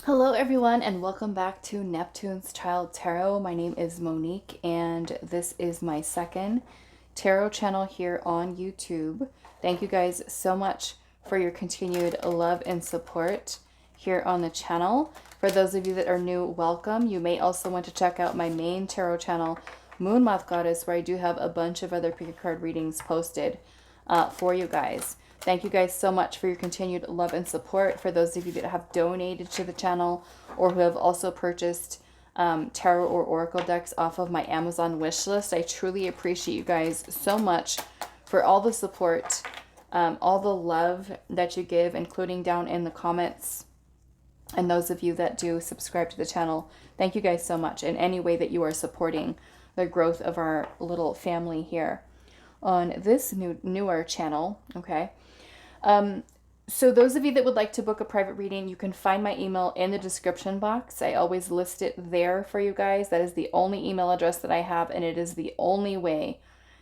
Hello everyone and welcome back to Neptune's Child Tarot. My name is Monique and this is my second tarot channel here on YouTube. Thank you guys so much for your continued love and support here on the channel. For those of you that are new, welcome. You may also want to check out my main tarot channel, Moon Moth Goddess, where I do have a bunch of other pick a card readings posted for you guys. Thank you guys so much for your continued love and support. For those of you that have donated to the channel or who have also purchased tarot or oracle decks off of my Amazon wish list, I truly appreciate you guys so much for all the support, all the love that you give, including down in the comments. And those of you that do subscribe to the channel, thank you guys so much in any way that you are supporting the growth of our little family here on this newer channel. Okay. So those of you that would like to book a private reading, you can find my email in the description box. I always list it there for you guys. That is the only email address that I have, and it is the only way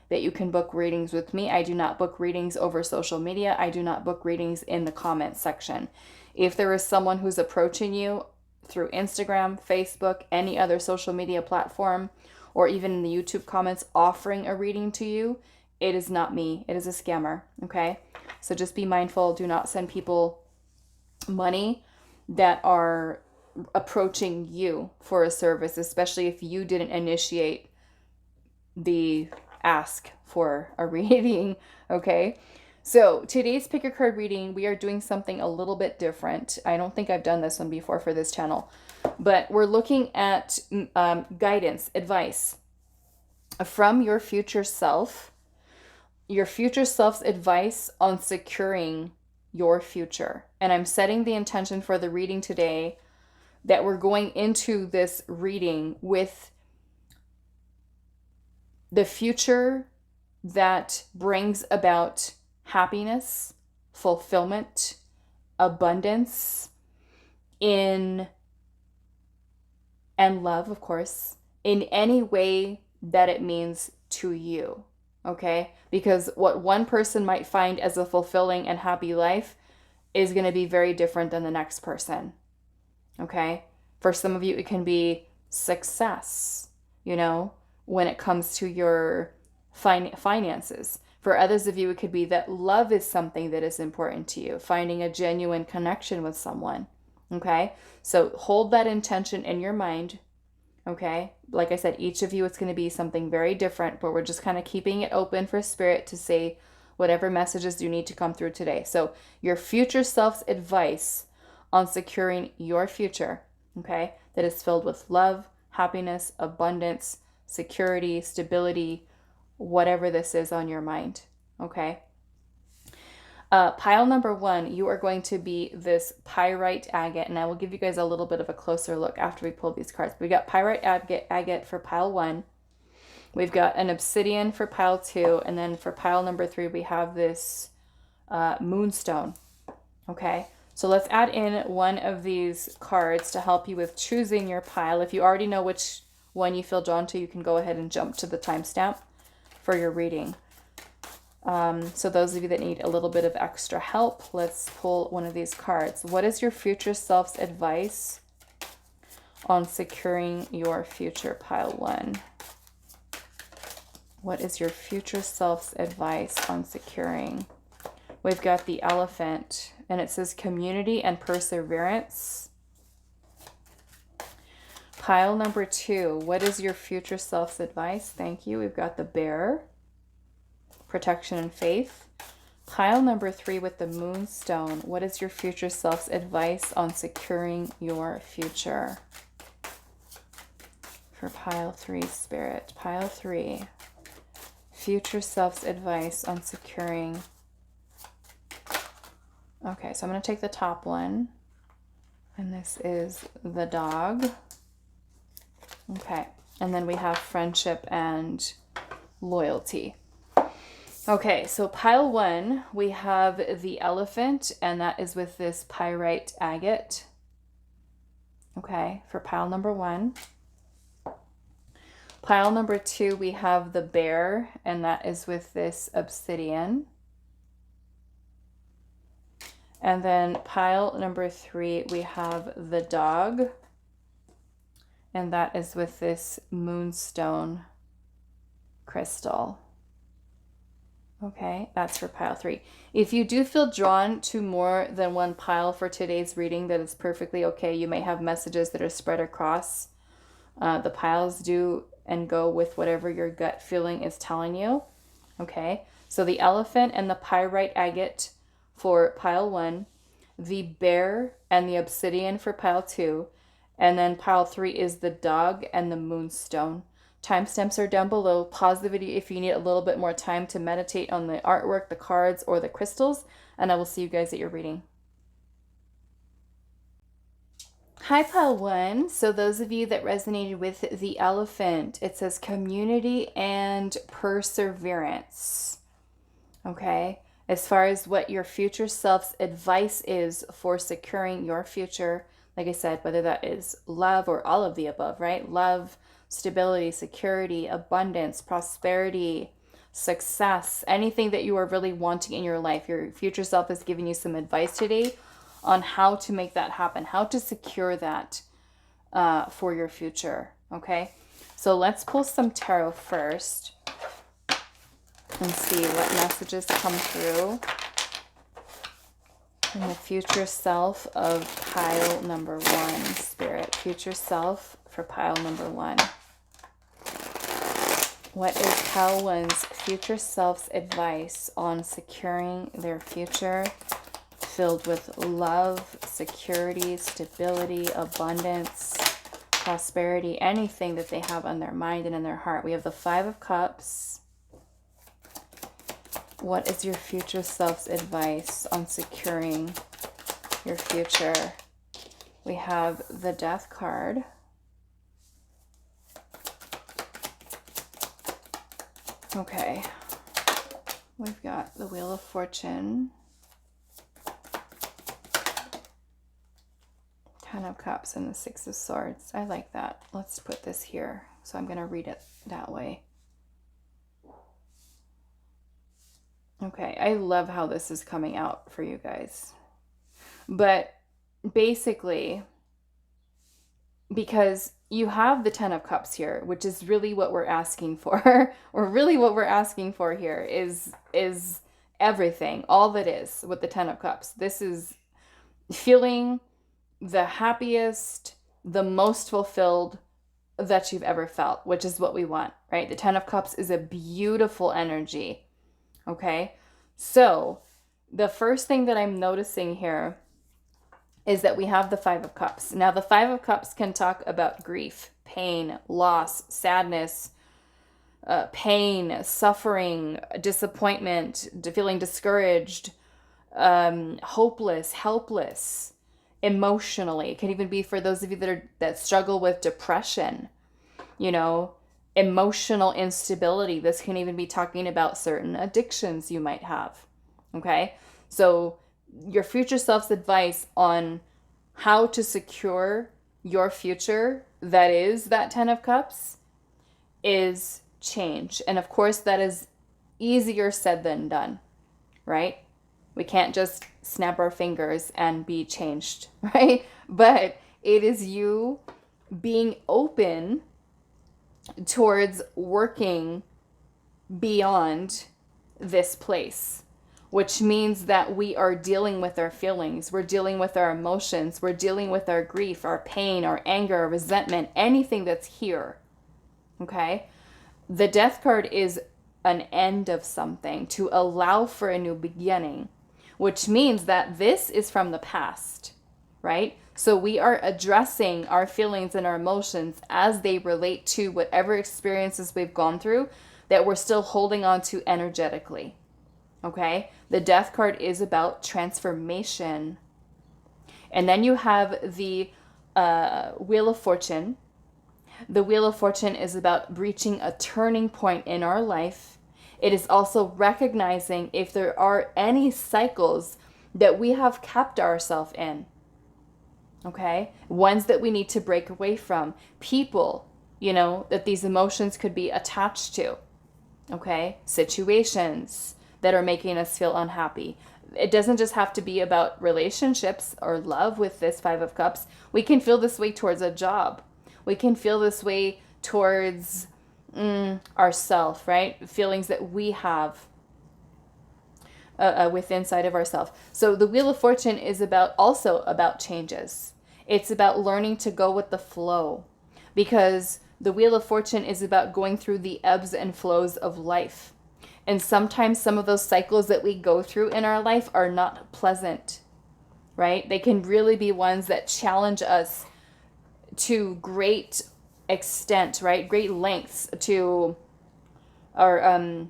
that you can book readings with me. I do not book readings over social media. I do not book readings in the comments section. If there is someone who's approaching you through Instagram, Facebook, any other social media platform, or even in the YouTube comments offering a reading to you, it is not me. It is a scammer, okay? So just be mindful. Do not send people money that are approaching you for a service, especially if you didn't initiate the ask for a reading, okay? So today's pick a card reading, we are doing something a little bit different. I don't think I've done this one before for this channel, but we're looking at guidance, advice from your future self. Your future self's advice on securing your future. And I'm setting the intention for the reading today that we're going into this reading with the future that brings about happiness, fulfillment, abundance and love, of course, in any way that it means to you. Okay? Because what one person might find as a fulfilling and happy life is going to be very different than the next person. Okay? For some of you, it can be success, when it comes to your finances. For others of you, it could be that love is something that is important to you, finding a genuine connection with someone. Okay? So hold that intention in your mind. Okay, like I said, each of you, it's going to be something very different, but we're just kind of keeping it open for spirit to say whatever messages you need to come through today. So your future self's advice on securing your future, okay, that is filled with love, happiness, abundance, security, stability, whatever this is on your mind. Okay. Pile number one, you are going to be this Pyrite Agate, and I will give you guys a little bit of a closer look after we pull these cards. We got Pyrite Agate for pile one. We've got an Obsidian for pile two, and then for pile number three, we have this Moonstone. Okay, so let's add in one of these cards to help you with choosing your pile. If you already know which one you feel drawn to, you can go ahead and jump to the timestamp for your reading. So those of you that need a little bit of extra help, let's pull one of these cards. What is your future self's advice on securing your future? Pile one. What is your future self's advice on securing? We've got the Elephant, and it says community and perseverance. Pile number two. What is your future self's advice? Thank you. We've got the Bear. Protection and faith. Pile number three with the Moonstone. What is your future self's advice on securing your future? For pile three, Spirit. Pile three. Future self's advice on securing. Okay, so I'm going to take the top one. And this is the dog. Okay, and then we have friendship and loyalty. Okay, so pile one, we have the Elephant, and that is with this Pyrite Agate. Okay, for pile number one. Pile number two, we have the Bear, and that is with this Obsidian. And then pile number 3, we have the dog. And that is with this Moonstone crystal. Okay, that's for pile 3. If you do feel drawn to more than one pile for today's reading, that is perfectly okay. You may have messages that are spread across. The piles do and go with whatever your gut feeling is telling you. Okay, so the elephant and the pyrite agate for pile 1, the bear and the obsidian for pile 2, and then pile 3 is the dog and the moonstone. Timestamps are down below. Pause the video if you need a little bit more time to meditate on the artwork, the cards, or the crystals, and I will see you guys at your reading. Hi, pile 1. So those of you that resonated with the elephant, it says community and perseverance. Okay, as far as what your future self's advice is for securing your future, like I said, whether that is love or all of the above, right? Love, stability, security, abundance, prosperity, success, anything that you are really wanting in your life. Your future self is giving you some advice today on how to make that happen, how to secure that for your future, okay? So let's pull some tarot first and see what messages come through in the future self of pile number 1, Spirit. Future self for pile number 1. What is pile 1's future self's advice on securing their future filled with love, security, stability, abundance, prosperity, anything that they have on their mind and in their heart? We have the 5 of Cups. What is your future self's advice on securing your future? We have the Death card. Okay. We've got the Wheel of Fortune. 10 of Cups and the 6 of Swords. I like that. Let's put this here. So I'm going to read it that way. Okay, I love how this is coming out for you guys. But basically, because you have the 10 of Cups here, which is really what we're asking for, or really what we're asking for here is everything, all that is with the 10 of Cups. This is feeling the happiest, the most fulfilled that you've ever felt, which is what we want, right? The 10 of Cups is a beautiful energy. Okay, so the first thing that I'm noticing here is that we have the 5 of Cups. Now, the 5 of Cups can talk about grief, pain, loss, sadness, pain, suffering, disappointment, feeling discouraged, hopeless, helpless, emotionally. It can even be for those of you that struggle with depression, you know, emotional instability. This can even be talking about certain addictions you might have. Okay, so your future self's advice on how to secure your future, that is that 10 of Cups, is change. And of course, that is easier said than done, right? We can't just snap our fingers and be changed, right? But it is you being open towards working beyond this place, which means that we are dealing with our feelings, we're dealing with our emotions, we're dealing with our grief, our pain, our anger, our resentment, anything that's here. Okay? The Death card is an end of something, to allow for a new beginning, which means that this is from the past, right? So we are addressing our feelings and our emotions as they relate to whatever experiences we've gone through that we're still holding on to energetically. Okay? The Death card is about transformation. And then you have the Wheel of Fortune. The Wheel of Fortune is about reaching a turning point in our life. It is also recognizing if there are any cycles that we have kept ourselves in. Okay? Ones that we need to break away from. People, you know, that these emotions could be attached to. Okay? Situations that are making us feel unhappy. It doesn't just have to be about relationships or love with this Five of Cups. We can feel this way towards a job. We can feel this way towards ourself, right? Feelings that we have within inside of ourselves. So the Wheel of Fortune is also about changes. It's about learning to go with the flow, because the Wheel of Fortune is about going through the ebbs and flows of life. And sometimes some of those cycles that we go through in our life are not pleasant, right? They can really be ones that challenge us to great extent, right? Great lengths to, or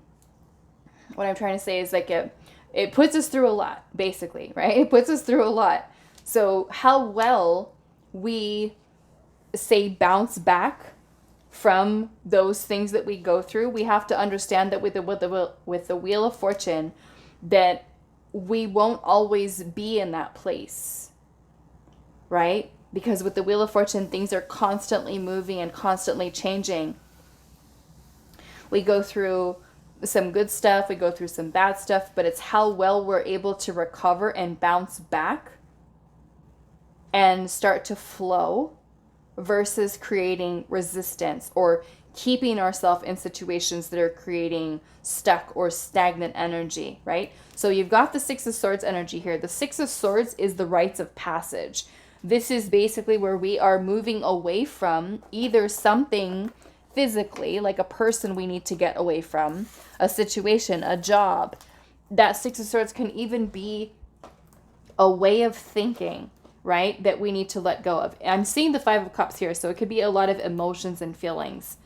what I'm trying to say is like it puts us through a lot, basically, right? It puts us through a lot. So how well we say bounce back from those things that we go through, we have to understand that with the Wheel of Fortune, that we won't always be in that place, right? Because with the Wheel of Fortune, things are constantly moving and constantly changing. We go through some good stuff, we go through some bad stuff, but it's how well we're able to recover and bounce back and start to flow versus creating resistance or keeping ourselves in situations that are creating stuck or stagnant energy, right? So you've got the Six of Swords energy here. The Six of Swords is the rites of passage. This is basically where we are moving away from either something physically, like a person we need to get away from, a situation, a job. That Six of Swords can even be a way of thinking, right, that we need to let go of. I'm seeing the Five of Cups here, so it could be a lot of emotions and feelings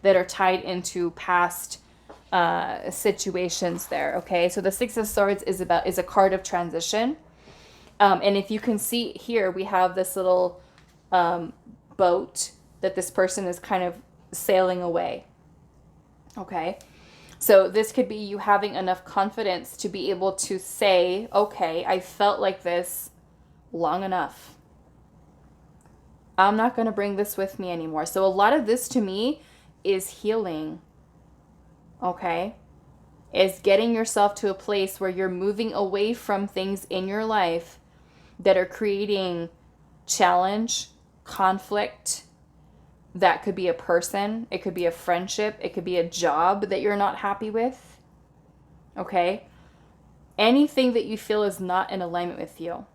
that are tied into past situations there, okay? So the Six of Swords is a card of transition. And if you can see here, we have this little boat that this person is kind of sailing away, okay? So this could be you having enough confidence to be able to say, okay, I felt like this long enough. I'm not going to bring this with me anymore. So a lot of this to me is healing, okay? Is getting yourself to a place where you're moving away from things in your life that are creating challenge, conflict. That could be a person, it could be a friendship, it could be a job that you're not happy with, okay? Anything that you feel is not in alignment with you.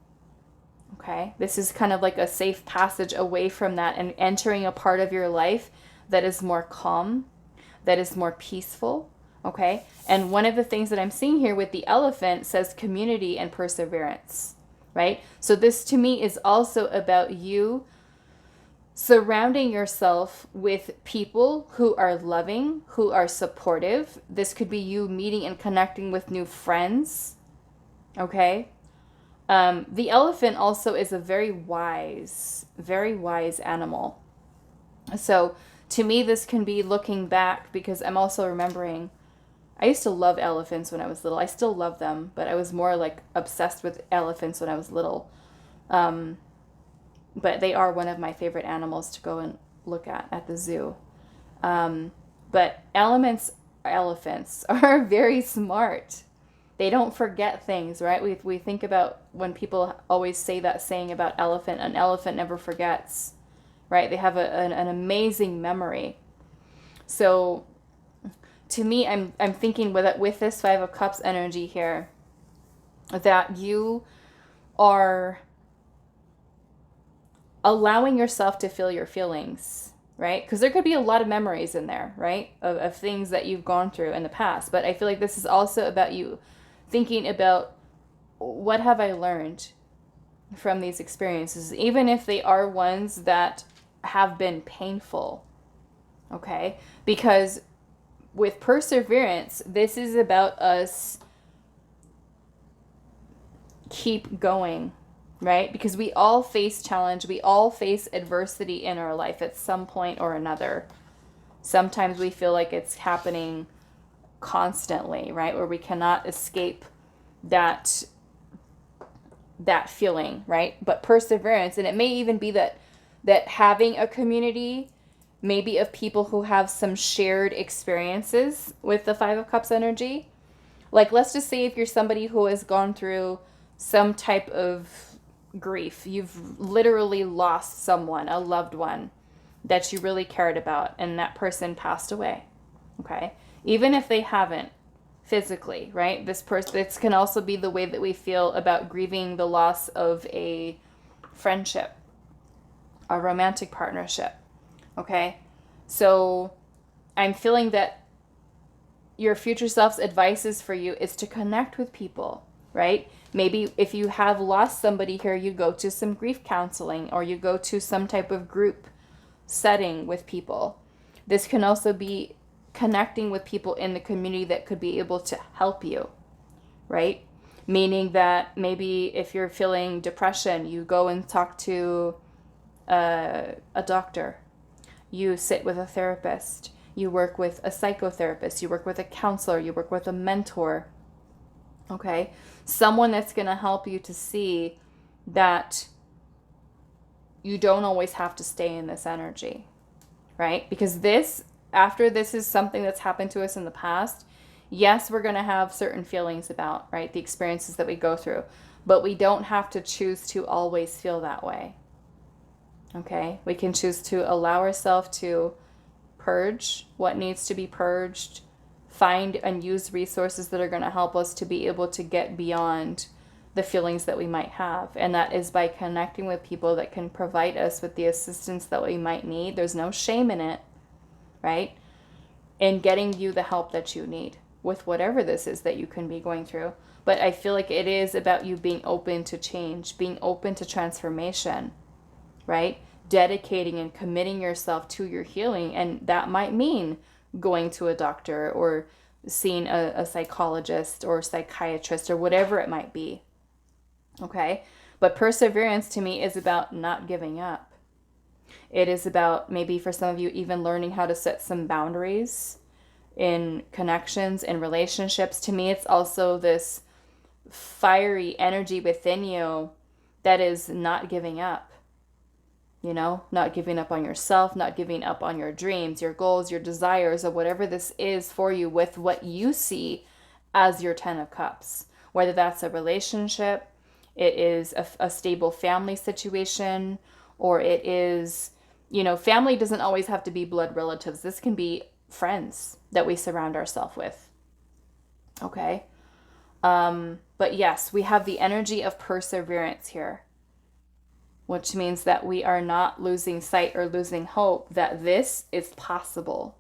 Okay, this is kind of like a safe passage away from that and entering a part of your life that is more calm, that is more peaceful, okay? And one of the things that I'm seeing here with the elephant says community and perseverance, right? So this to me is also about you surrounding yourself with people who are loving, who are supportive. This could be you meeting and connecting with new friends, okay? The elephant also is a very wise animal. So to me, this can be looking back, because I'm also remembering, I used to love elephants when I was little. I still love them, but I was more like obsessed with elephants when I was little. But they are one of my favorite animals to go and look at the zoo. But elephants are very smart. They don't forget things, right? We think about when people always say that saying about elephant, an elephant never forgets, right? They have an amazing memory. So to me, I'm thinking with this Five of Cups energy here, that you are allowing yourself to feel your feelings, right? Because there could be a lot of memories in there, right? Of things that you've gone through in the past. But I feel like this is also about you thinking about, what have I learned from these experiences, even if they are ones that have been painful, okay? Because with perseverance, this is about us keep going, right? Because we all face challenge, we all face adversity in our life at some point or another. Sometimes we feel like it's happening constantly, right? Where we cannot escape that feeling, right? But perseverance, and it may even be that having a community, maybe of people who have some shared experiences with the Five of Cups energy, Like, let's just say if you're somebody who has gone through some type of grief, you've literally lost someone, a loved one that you really cared about, and that person passed away. Okay? Even if they haven't physically, right? This can also be the way that we feel about grieving the loss of a friendship, a romantic partnership. Okay? So I'm feeling that your future self's advices for you is to connect with people, right? Maybe if you have lost somebody here, you go to some grief counseling, or you go to some type of group setting with people. This can also be connecting with people in the community that could be able to help you, right? Meaning that maybe if you're feeling depression, you go and talk to a doctor. You sit with a therapist. You work with a psychotherapist. You work with a counselor. You work with a mentor. Okay? Someone that's going to help you to see that you don't always have to stay in this energy, right? Because after this is something that's happened to us in the past, yes, we're going to have certain feelings about, right, the experiences that we go through, but we don't have to choose to always feel that way. Okay? We can choose to allow ourselves to purge what needs to be purged, find and use resources that are going to help us to be able to get beyond the feelings that we might have. And that is by connecting with people that can provide us with the assistance that we might need. There's no shame in it, right? In getting you the help that you need with whatever this is that you can be going through. But I feel like it is about you being open to change, being open to transformation, right? Dedicating and committing yourself to your healing. And that might mean going to a doctor or seeing a psychologist or psychiatrist or whatever it might be. Okay? But perseverance to me is about not giving up. It is about, maybe for some of you, even learning how to set some boundaries in connections and relationships. To me, it's also this fiery energy within you that is not giving up. You know, not giving up on yourself, not giving up on your dreams, your goals, your desires, or whatever this is for you with what you see as your 10 of Cups. Whether that's a relationship, it is a stable family situation, or it is, you know, family doesn't always have to be blood relatives. This can be friends that we surround ourselves with. Okay? But yes, we have the energy of perseverance here, which means that we are not losing sight or losing hope that this is possible.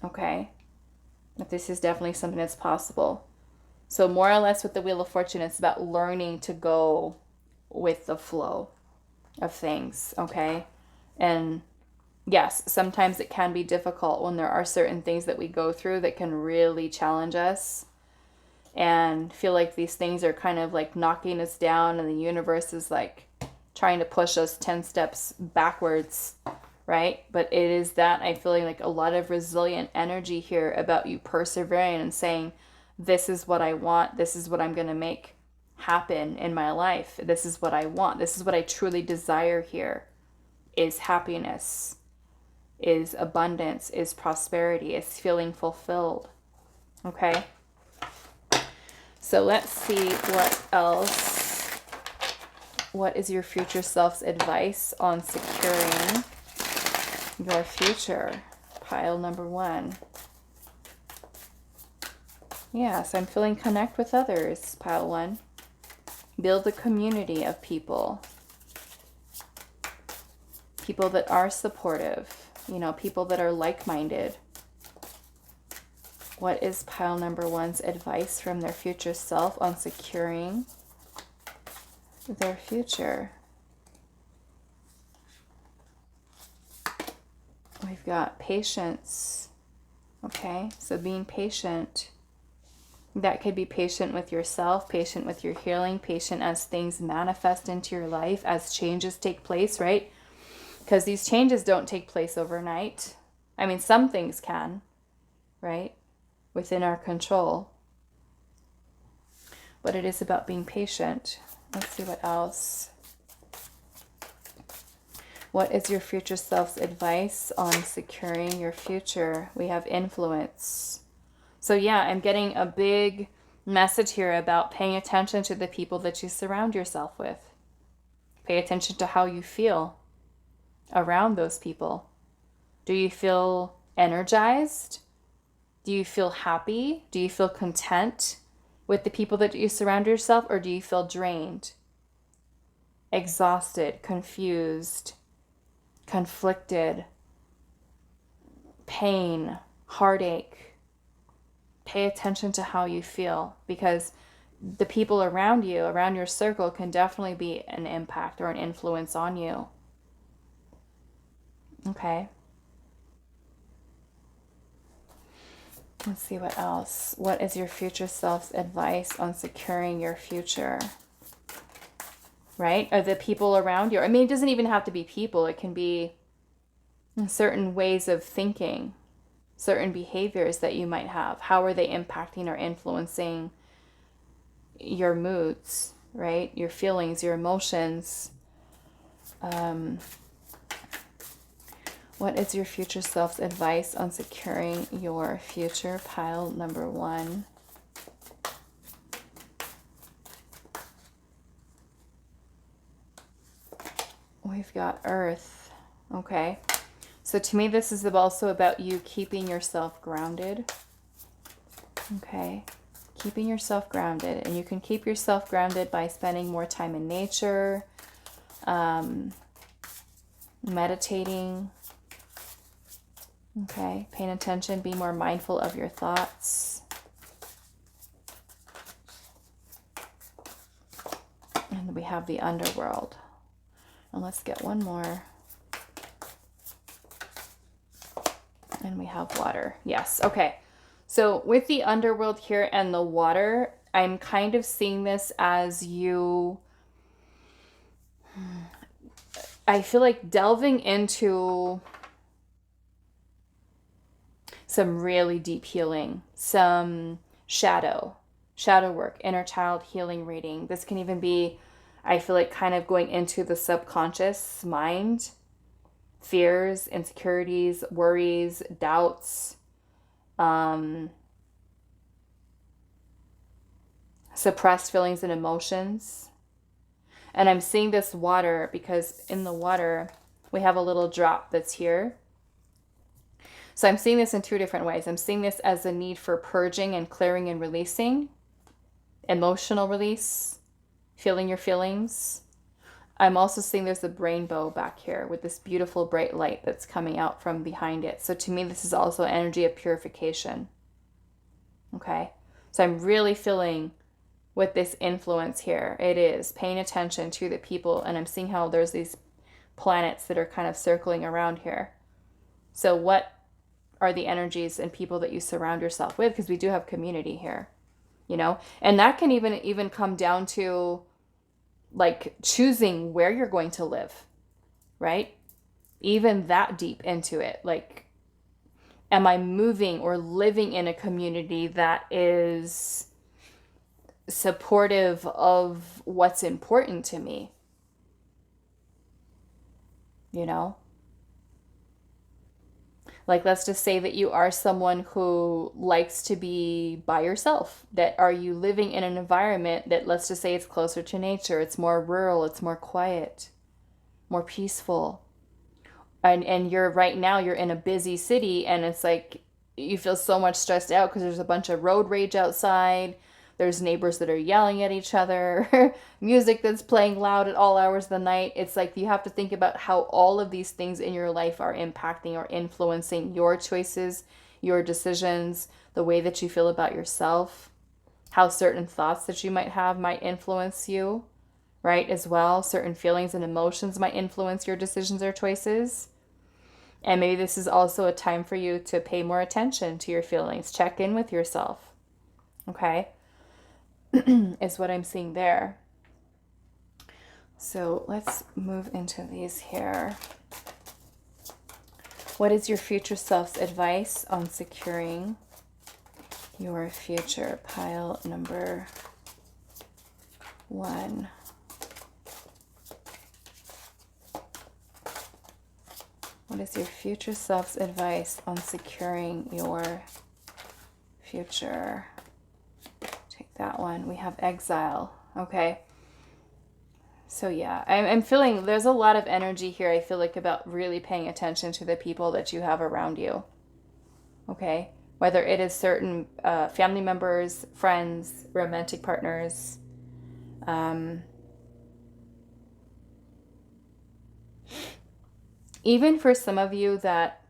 Okay? That this is definitely something that's possible. So more or less with the Wheel of Fortune, it's about learning to go with the flow of things, okay? And yes, sometimes it can be difficult when there are certain things that we go through that can really challenge us and feel like these things are kind of like knocking us down, and the universe is like trying to push us 10 steps backwards, right? But it is that I'm feeling like a lot of resilient energy here about you persevering and saying, this is what I want. This is what I'm going to make happen in my life. This is what I want. This is what I truly desire here, is happiness, is abundance, is prosperity, is feeling fulfilled. Okay? So let's see what else. What is your future self's advice on securing your future? Pile number 1. Yes, I'm feeling connect with others, pile 1. Build a community of people. People that are supportive. You know, people that are like-minded. What is pile number 1's advice from their future self on securing their future? We've got patience. Okay, so being patient. That could be patient with yourself, patient with your healing, patient as things manifest into your life, as changes take place, right? Because these changes don't take place overnight. I mean, some things can, right? Within our control. But it is about being patient. Let's see what else. What is your future self's advice on securing your future? We have influence. So yeah, I'm getting a big message here about paying attention to the people that you surround yourself with. Pay attention to how you feel around those people. Do you feel energized? Do you feel happy? Do you feel content with the people that you surround yourself, or do you feel drained, exhausted, confused, conflicted, pain, heartache? Pay attention to how you feel, because the people around you, around your circle, can definitely be an impact or an influence on you. Okay. Let's see what else. What is your future self's advice on securing your future? Right? Are the people around you? I mean, it doesn't even have to be people. It can be certain ways of thinking, certain behaviors that you might have. How are they impacting or influencing your moods, right? Your feelings, your emotions. What is your future self's advice on securing your future? Pile number 1. We've got Earth. Okay. So to me, this is also about you keeping yourself grounded. Okay. Keeping yourself grounded. And you can keep yourself grounded by spending more time in nature, meditating. Okay. Paying attention. Be more mindful of your thoughts. And we have the underworld. And let's get one more. And we have water. Yes. Okay. So with the underworld here and the water, I'm kind of seeing this as you, I feel like delving into some really deep healing, some shadow work, inner child healing reading. This can even be, I feel like, kind of going into the subconscious mind, fears, insecurities, worries, doubts, suppressed feelings and emotions. And I'm seeing this water because in the water we have a little drop that's here. So I'm seeing this in 2 different ways. I'm seeing this as a need for purging and clearing and releasing, emotional release, feeling your feelings. I'm also seeing there's a rainbow back here with this beautiful bright light that's coming out from behind it. So to me, this is also energy of purification. Okay. So I'm really feeling with this influence here. It is paying attention to the people, and I'm seeing how there's these planets that are kind of circling around here. So what are the energies and people that you surround yourself with? Because we do have community here, you know, and that can even come down to like choosing where you're going to live, right? Even that deep into it. Like, am I moving or living in a community that is supportive of what's important to me? You know? Like, let's just say that you are someone who likes to be by yourself. That are you living in an environment that, let's just say, it's closer to nature, it's more rural, it's more quiet, more peaceful. And you're right now, you're in a busy city, and it's like you feel so much stressed out because there's a bunch of road rage outside. There's neighbors that are yelling at each other, music that's playing loud at all hours of the night. It's like you have to think about how all of these things in your life are impacting or influencing your choices, your decisions, the way that you feel about yourself, how certain thoughts that you might have might influence you, right? As well, certain feelings and emotions might influence your decisions or choices. And maybe this is also a time for you to pay more attention to your feelings. Check in with yourself. Okay? Is what I'm seeing there. So let's move into these here. What is your future self's advice on securing your future? Pile number 1. What is your future self's advice on securing your future? Take that one. We have exile. Okay. So yeah, I'm feeling there's a lot of energy here. I feel like about really paying attention to the people that you have around you. Okay. Whether it is certain family members, friends, romantic partners. Even for some of you that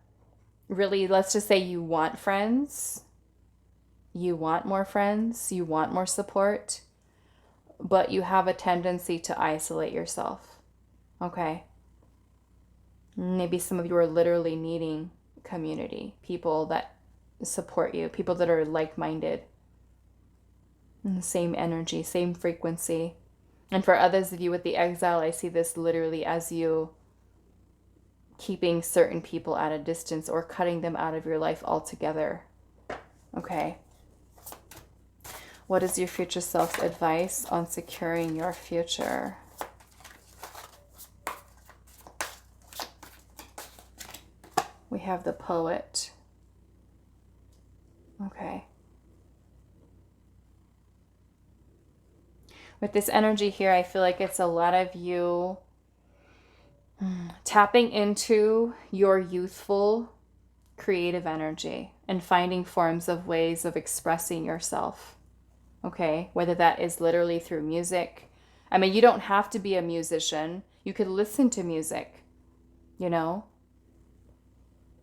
really, let's just say you want friends, you want more friends, you want more support, but you have a tendency to isolate yourself. Okay. Maybe some of you are literally needing community, people that support you, people that are like-minded, same energy, same frequency. And for others of you with the exile, I see this literally as you keeping certain people at a distance or cutting them out of your life altogether. Okay. What is your future self's advice on securing your future? We have the Poet. Okay. With this energy here, I feel like it's a lot of you tapping into your youthful, creative energy and finding forms of ways of expressing yourself. Okay, whether that is literally through music. I mean, you don't have to be a musician. You could listen to music, you know?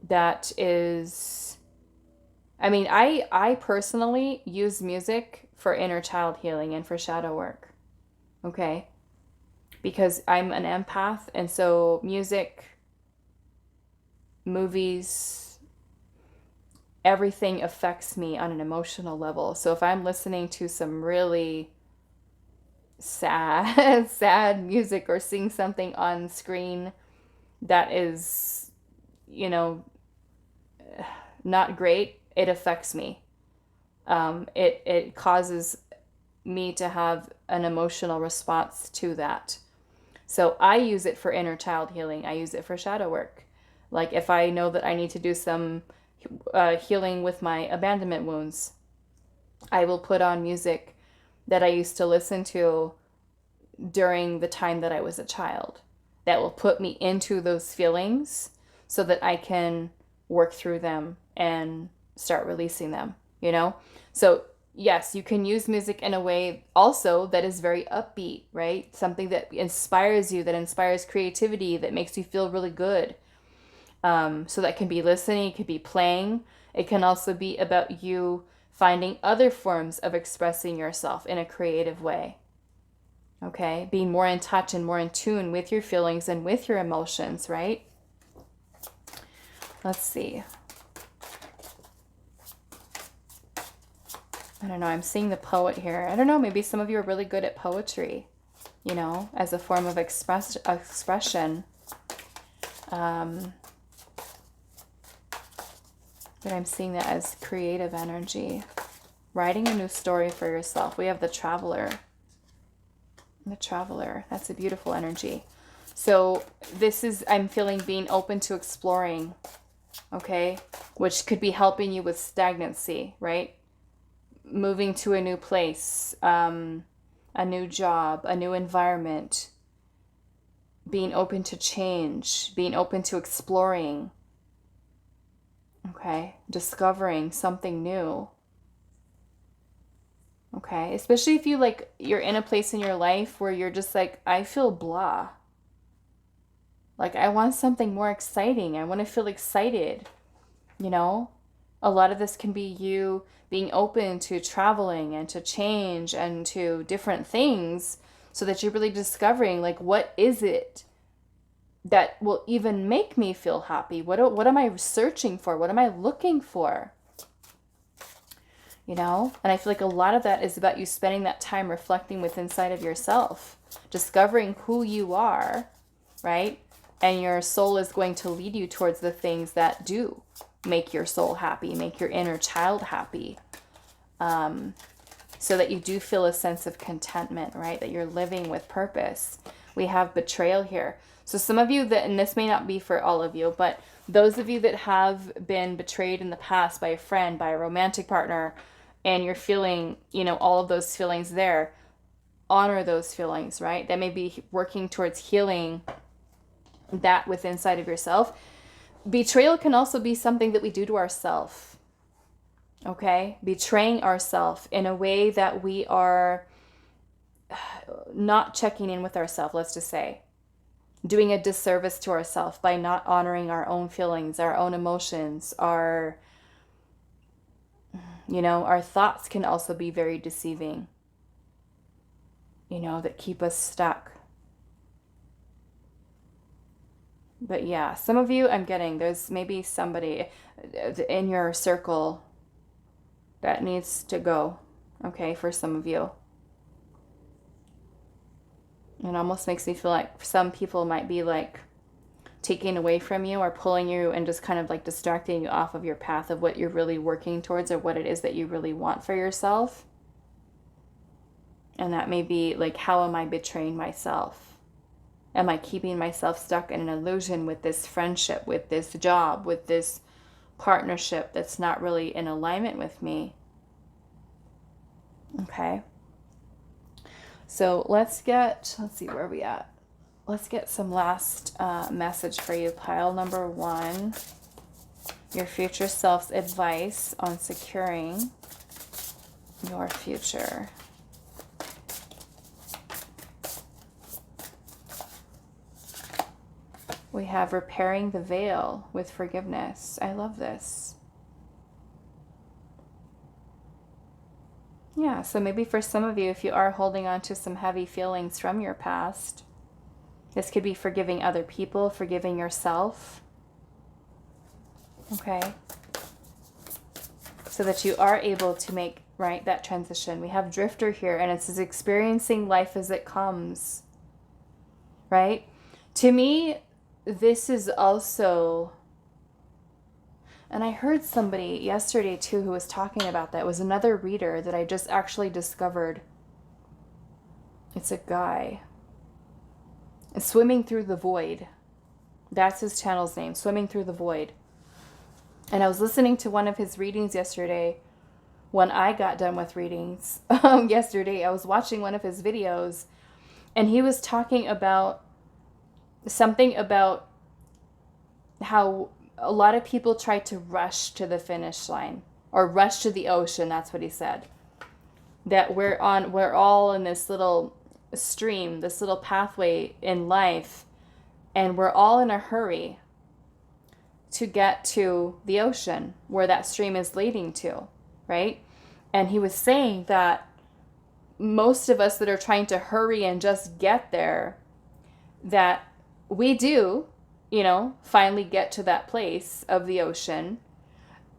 That is, I mean, I personally use music for inner child healing and for shadow work. Okay? Because I'm an empath, and so music, movies, everything affects me on an emotional level. So if I'm listening to some really sad music or seeing something on screen that is, you know, not great, it affects me. It causes me to have an emotional response to that. So I use it for inner child healing. I use it for shadow work. Like if I know that I need to do some healing with my abandonment wounds, I will put on music that I used to listen to during the time that I was a child. That will put me into those feelings so that I can work through them and start releasing them, you know? So yes, you can use music in a way also that is very upbeat, right? Something that inspires you, that inspires creativity, that makes you feel really good. So that can be listening, it could be playing. It can also be about you finding other forms of expressing yourself in a creative way. Okay? Being more in touch and more in tune with your feelings and with your emotions, right? Let's see. I don't know, I'm seeing the Poet here. I don't know, maybe some of you are really good at poetry, you know, as a form of expression. But I'm seeing that as creative energy. Writing a new story for yourself. We have the Traveler. The Traveler. That's a beautiful energy. So this is, I'm feeling being open to exploring, okay? Which could be helping you with stagnancy, right? Moving to a new place, a new job, a new environment, being open to change, being open to exploring, okay? Discovering something new, okay? Especially if you like, you're in a place in your life where you're just like, I feel blah. Like, I want something more exciting. I want to feel excited, you know? A lot of this can be you being open to traveling and to change and to different things so that you're really discovering, like, what is it that will even make me feel happy? What am I searching for? What am I looking for? You know? And I feel like a lot of that is about you spending that time reflecting within inside of yourself, discovering who you are, right? And your soul is going to lead you towards the things that do make your soul happy, make your inner child happy, so that you do feel a sense of contentment, right? That you're living with purpose. We have betrayal here. So some of you that, and this may not be for all of you, but those of you that have been betrayed in the past by a friend, by a romantic partner, and you're feeling, you know, all of those feelings there, honor those feelings, right? That may be working towards healing that within inside of yourself. Betrayal can also be something that we do to ourselves. Okay? Betraying ourselves in a way that we are not checking in with ourselves, let's just say. Doing a disservice to ourselves by not honoring our own feelings, our own emotions, our, you know, our thoughts can also be very deceiving, you know, that keep us stuck. But yeah, some of you, I'm getting, there's maybe somebody in your circle that needs to go, okay, for some of you. It almost makes me feel like some people might be like taking away from you or pulling you and just kind of like distracting you off of your path of what you're really working towards or what it is that you really want for yourself. And that may be like, how am I betraying myself? Am I keeping myself stuck in an illusion with this friendship, with this job, with this partnership that's not really in alignment with me? Okay. So let's see where we at. Let's get some last message for you. Pile number 1, your future self's advice on securing your future. We have repairing the veil with forgiveness. I love this. Yeah, so maybe for some of you, if you are holding on to some heavy feelings from your past, this could be forgiving other people, forgiving yourself. Okay. So that you are able to make, right, that transition. We have drifter here, and it says experiencing life as it comes. Right? To me, this is also, and I heard somebody yesterday too who was talking about that. It was another reader that I just actually discovered. It's a guy. Swimming Through the Void. That's his channel's name, Swimming Through the Void. And I was listening to one of his readings yesterday. When I got done with readings yesterday, I was watching one of his videos, and he was talking about something about how a lot of people try to rush to the finish line or rush to the ocean. That's what he said. That we're all in this little stream, this little pathway in life, and we're all in a hurry to get to the ocean where that stream is leading to, right? And he was saying that most of us that are trying to hurry and just get there, that we do, you know, finally get to that place of the ocean.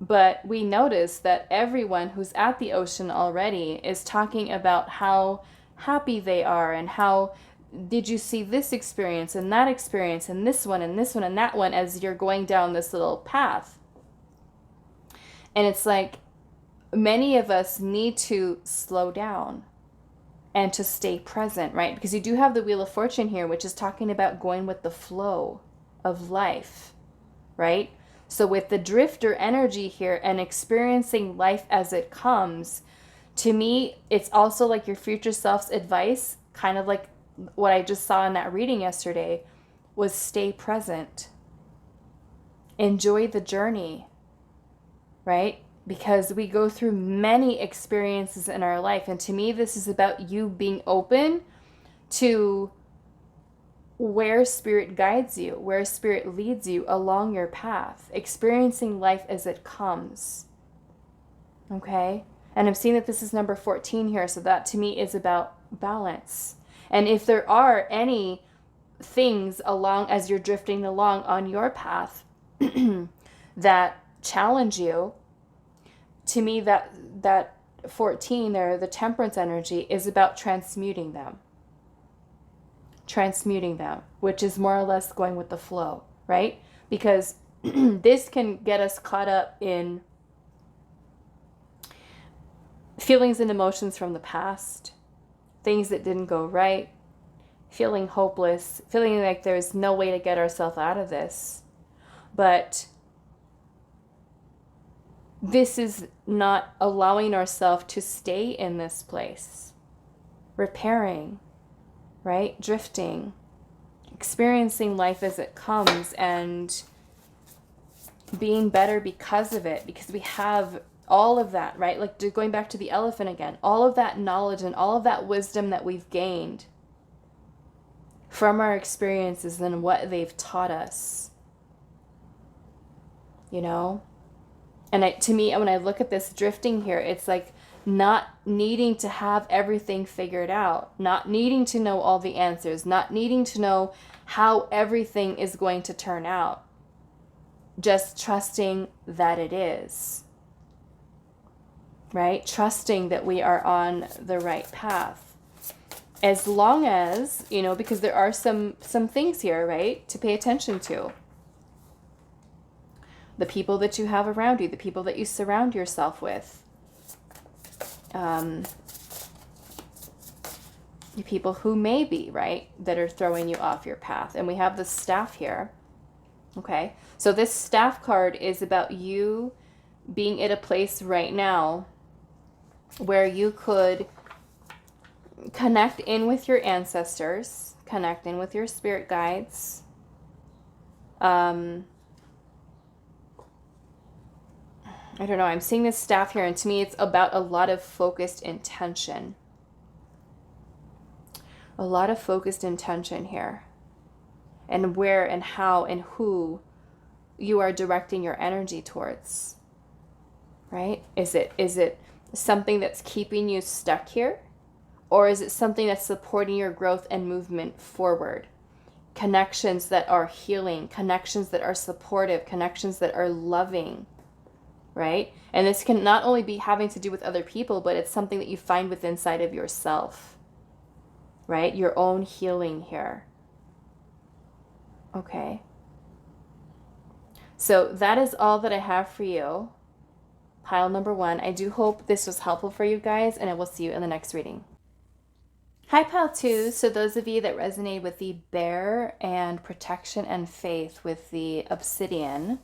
But we notice that everyone who's at the ocean already is talking about how happy they are and how did you see this experience and that experience and this one and this one and that one as you're going down this little path. And it's like many of us need to slow down and to stay present, right? Because you do have the Wheel of Fortune here, which is talking about going with the flow of life, right? So with the drifter energy here and experiencing life as it comes, to me, it's also like your future self's advice, kind of like what I just saw in that reading yesterday, was stay present. Enjoy the journey, right? Because we go through many experiences in our life. And to me, this is about you being open to where spirit guides you, where spirit leads you along your path, experiencing life as it comes. Okay? And I'm seeing that this is number 14 here. So that to me is about balance. And if there are any things along as you're drifting along on your path that challenge you, to me that 14 there, the temperance energy, is about transmuting them, which is more or less going with the flow, right? Because this can get us caught up in feelings and emotions from the past, things that didn't go right, feeling hopeless, feeling like there's no way to get ourselves out of this. But this is not allowing ourselves to stay in this place, repairing, right? Drifting, experiencing life as it comes and being better because of it, because we have all of that, right? Like going back to the elephant again, all of that knowledge and all of that wisdom that we've gained from our experiences and what they've taught us, you know? And to me, when I look at this drifting here, it's like not needing to have everything figured out, not needing to know all the answers, not needing to know how everything is going to turn out. Just trusting that it is, right? Trusting that we are on the right path. As long as, you know, because there are some things here, right, to pay attention to. The people that you have around you, the people that you surround yourself with. The people who may be, right, that are throwing you off your path. And we have the staff here. Okay, so this staff card is about you being at a place right now where you could connect in with your ancestors, connect in with your spirit guides. I don't know, I'm seeing this staff here, and to me it's about a lot of focused intention. A lot of focused intention here. And where and how and who you are directing your energy towards, right? Is it something that's keeping you stuck here? Or is it something that's supporting your growth and movement forward? Connections that are healing, connections that are supportive, connections that are loving, right? And this can not only be having to do with other people, but it's something that you find within inside of yourself, right? Your own healing here. Okay. So that is all that I have for you. Pile number 1. I do hope this was helpful for you guys, and I will see you in the next reading. Hi, pile 2. So those of you that resonate with the bear and protection and faith with the obsidian,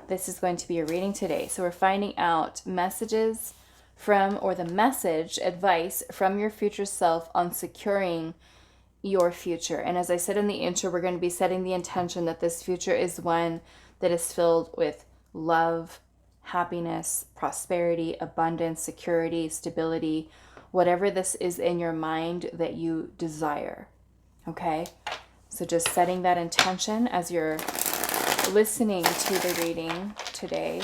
this is going to be a reading today. So we're finding out messages from, or the message, advice from your future self on securing your future. And as I said in the intro, we're going to be setting the intention that this future is one that is filled with love, happiness, prosperity, abundance, security, stability, whatever this is in your mind that you desire. Okay? So just setting that intention as you're listening to the reading today.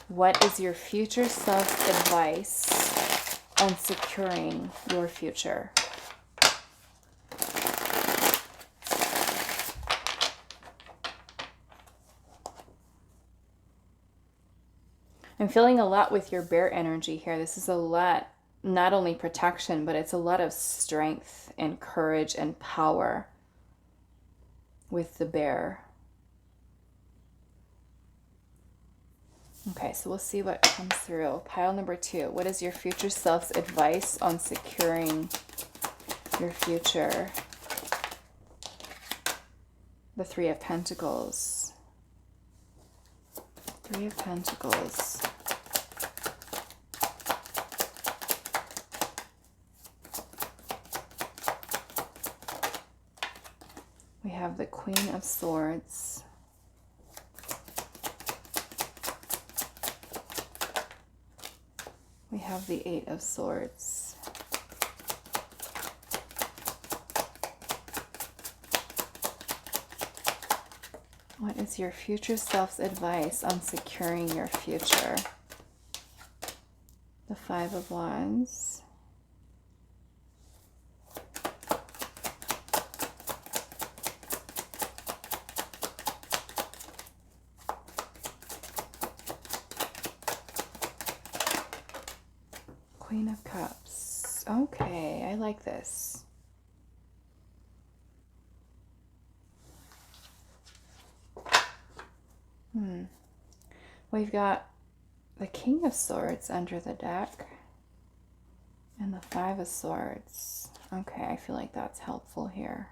What is your future self's advice on securing your future? I'm feeling a lot with your bear energy here. This is a lot, not only protection, but it's a lot of strength and courage and power with the bear. Okay, so we'll see what comes through. Pile number 2. What is your future self's advice on securing your future? The 3 of Pentacles. 3 of Pentacles. We have the Queen of Swords. We have the 8 of Swords. What is your future self's advice on securing your future? The 5 of Wands. Queen of Cups. Okay, I like this. We've got the King of Swords under the deck and the 5 of Swords. Okay, I feel like that's helpful here.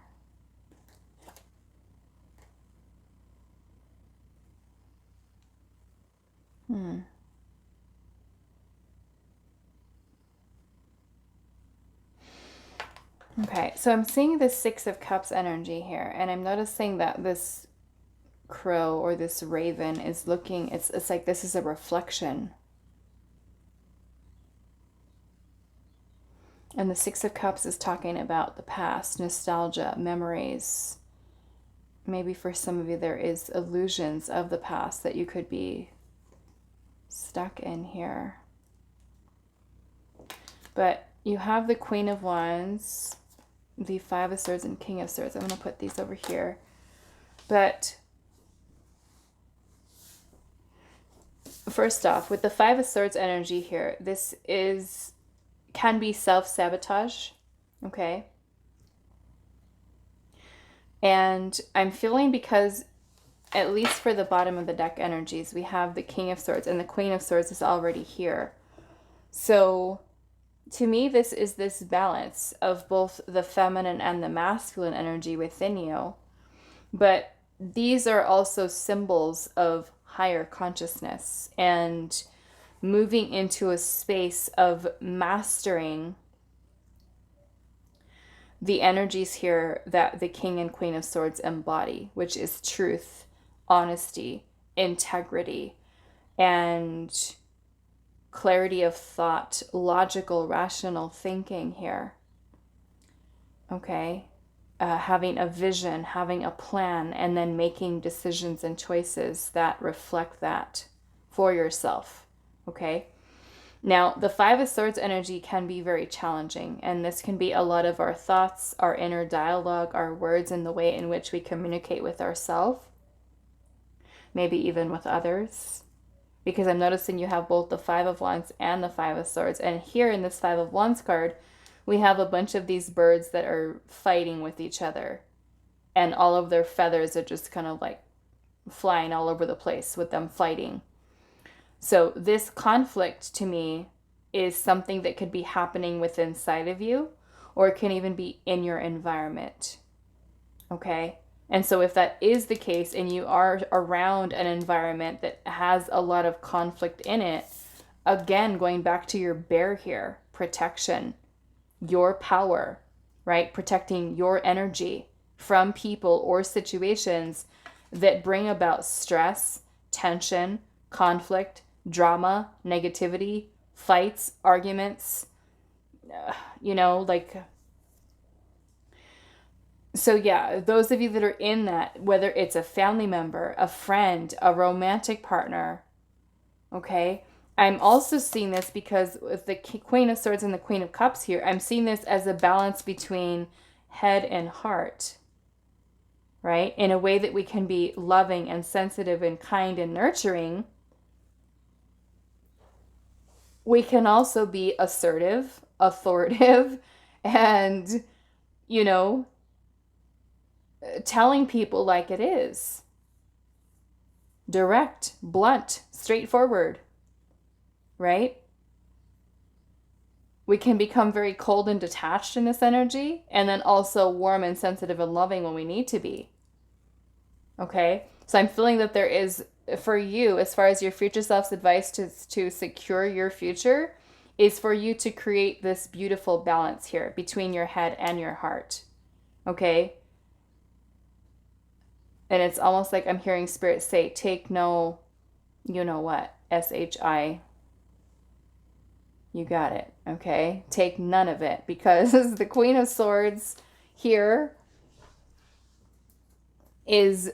Okay, so I'm seeing the Six of Cups energy here, and I'm noticing that this crow or this raven is looking, it's like this is a reflection. And the Six of Cups is talking about the past, nostalgia, memories. Maybe for some of you there is illusions of the past that you could be stuck in here. But you have the Queen of Wands, the Five of Swords, and King of Swords. I'm going to put these over here. But first off, with the Five of Swords energy here, this can be self-sabotage, okay? And I'm feeling, because at least for the bottom of the deck energies, we have the King of Swords and the Queen of Swords is already here. So to me, this is this balance of both the feminine and the masculine energy within you. But these are also symbols of higher consciousness and moving into a space of mastering the energies here that the King and Queen of Swords embody, which is truth, honesty, integrity, and clarity of thought, logical, rational thinking here. Okay? Having a vision, having a plan, and then making decisions and choices that reflect that for yourself. Okay? Now, the Five of Swords energy can be very challenging, and this can be a lot of our thoughts, our inner dialogue, our words, and the way in which we communicate with ourselves, maybe even with others. Because I'm noticing you have both the Five of Wands and the Five of Swords. And here in this Five of Wands card, we have a bunch of these birds that are fighting with each other. And all of their feathers are just kind of like flying all over the place with them fighting. So this conflict to me is something that could be happening within inside of you, or it can even be in your environment. Okay? And so if that is the case and you are around an environment that has a lot of conflict in it, again, going back to your bear here, protection, your power, right? Protecting your energy from people or situations that bring about stress, tension, conflict, drama, negativity, fights, arguments, So yeah, those of you that are in that, whether it's a family member, a friend, a romantic partner, okay? I'm also seeing this because with the Queen of Swords and the Queen of Cups here, I'm seeing this as a balance between head and heart, right? In a way that we can be loving and sensitive and kind and nurturing. We can also be assertive, authoritative, and, telling people like it is. Direct, blunt, straightforward, right? We can become very cold and detached in this energy, and then also warm and sensitive and loving when we need to be. Okay? So I'm feeling that there is, for you, as far as your future self's advice to secure your future, is for you to create this beautiful balance here between your head and your heart. Okay? And it's almost like I'm hearing Spirit say, take no, you know what, S-H-I. You got it, okay? Take none of it, because the Queen of Swords here is,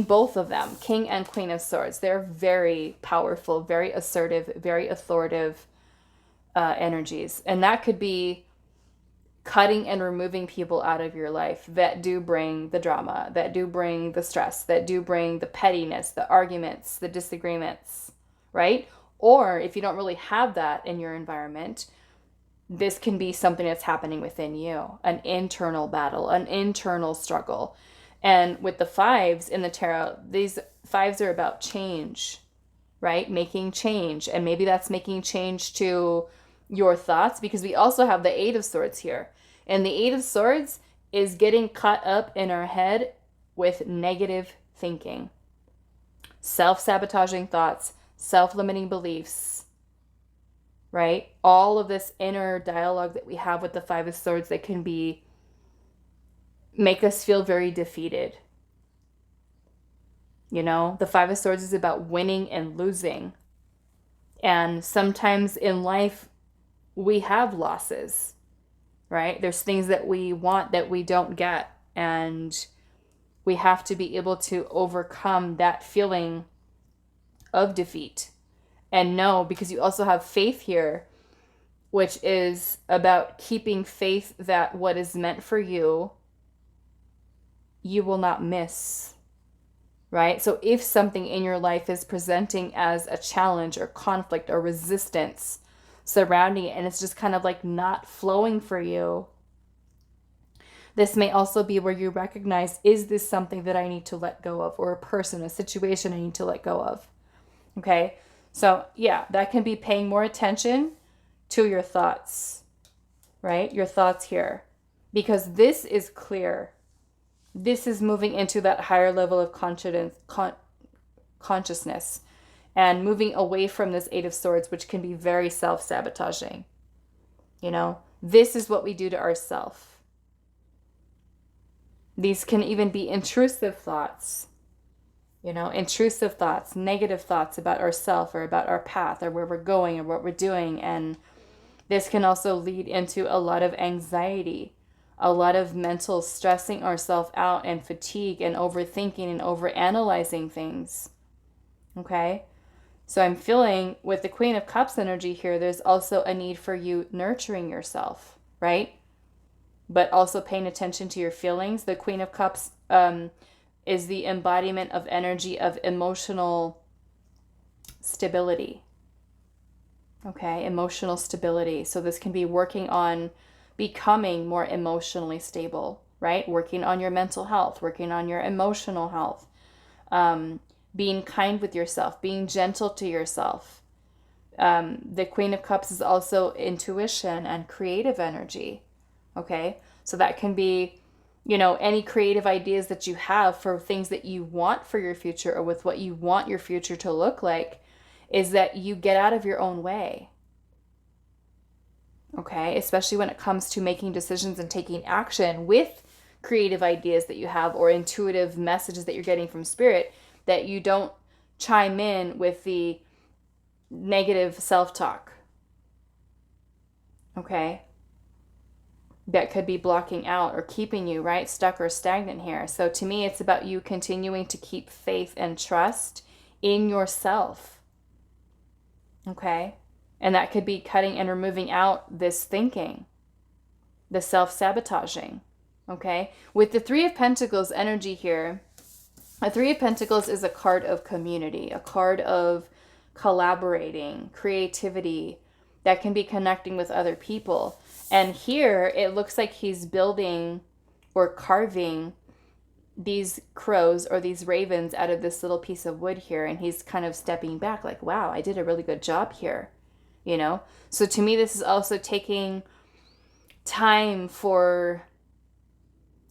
both of them, King and Queen of Swords, they're very powerful, very assertive, very authoritative energies. And that could be cutting and removing people out of your life that do bring the drama, that do bring the stress, that do bring the pettiness, the arguments, the disagreements, right? Or if you don't really have that in your environment, this can be something that's happening within you, an internal battle, an internal struggle. And with the fives in the tarot, these fives are about change, right? Making change. And maybe that's making change to your thoughts, because we also have the Eight of Swords here. And the Eight of Swords is getting caught up in our head with negative thinking, self-sabotaging thoughts, self-limiting beliefs, right? All of this inner dialogue that we have with the Five of Swords that can make us feel very defeated. You know, the Five of Swords is about winning and losing. And sometimes in life, we have losses, right? There's things that we want that we don't get. And we have to be able to overcome that feeling of defeat. And know, because you also have faith here, which is about keeping faith that what is meant for you, you will not miss, right? So if something in your life is presenting as a challenge or conflict or resistance surrounding it, and it's just kind of like not flowing for you, this may also be where you recognize, is this something that I need to let go of, or a person, a situation I need to let go of? Okay, so yeah, that can be paying more attention to your thoughts, right? Your thoughts here, because this is clear. This is moving into that higher level of consciousness and moving away from this Eight of Swords, which can be very self-sabotaging. You know, this is what we do to ourselves. These can even be intrusive thoughts, you know, intrusive thoughts, negative thoughts about ourselves or about our path or where we're going or what we're doing. And this can also lead into a lot of anxiety, a lot of mental stressing ourselves out and fatigue and overthinking and overanalyzing things. Okay? So I'm feeling with the Queen of Cups energy here, there's also a need for you nurturing yourself, right? But also paying attention to your feelings. The Queen of Cups is the embodiment of energy of emotional stability. Okay, emotional stability. So this can be working on becoming more emotionally stable, right? Working on your mental health, working on your emotional health, being kind with yourself, being gentle to yourself. The Queen of Cups is also intuition and creative energy. Okay, so that can be, you know, any creative ideas that you have for things that you want for your future or with what you want your future to look like, is that you get out of your own way. Okay, especially when it comes to making decisions and taking action with creative ideas that you have or intuitive messages that you're getting from spirit, that you don't chime in with the negative self-talk. Okay, that could be blocking out or keeping you, right, stuck or stagnant here. So to me, it's about you continuing to keep faith and trust in yourself. Okay, and that could be cutting and removing out this thinking, the self-sabotaging. Okay, with the Three of Pentacles energy here, a Three of Pentacles is a card of community, a card of collaborating, creativity, that can be connecting with other people. And here it looks like he's building or carving these crows or these ravens out of this little piece of wood here. And he's kind of stepping back like, wow, I did a really good job here, you know? So to me, this is also taking time for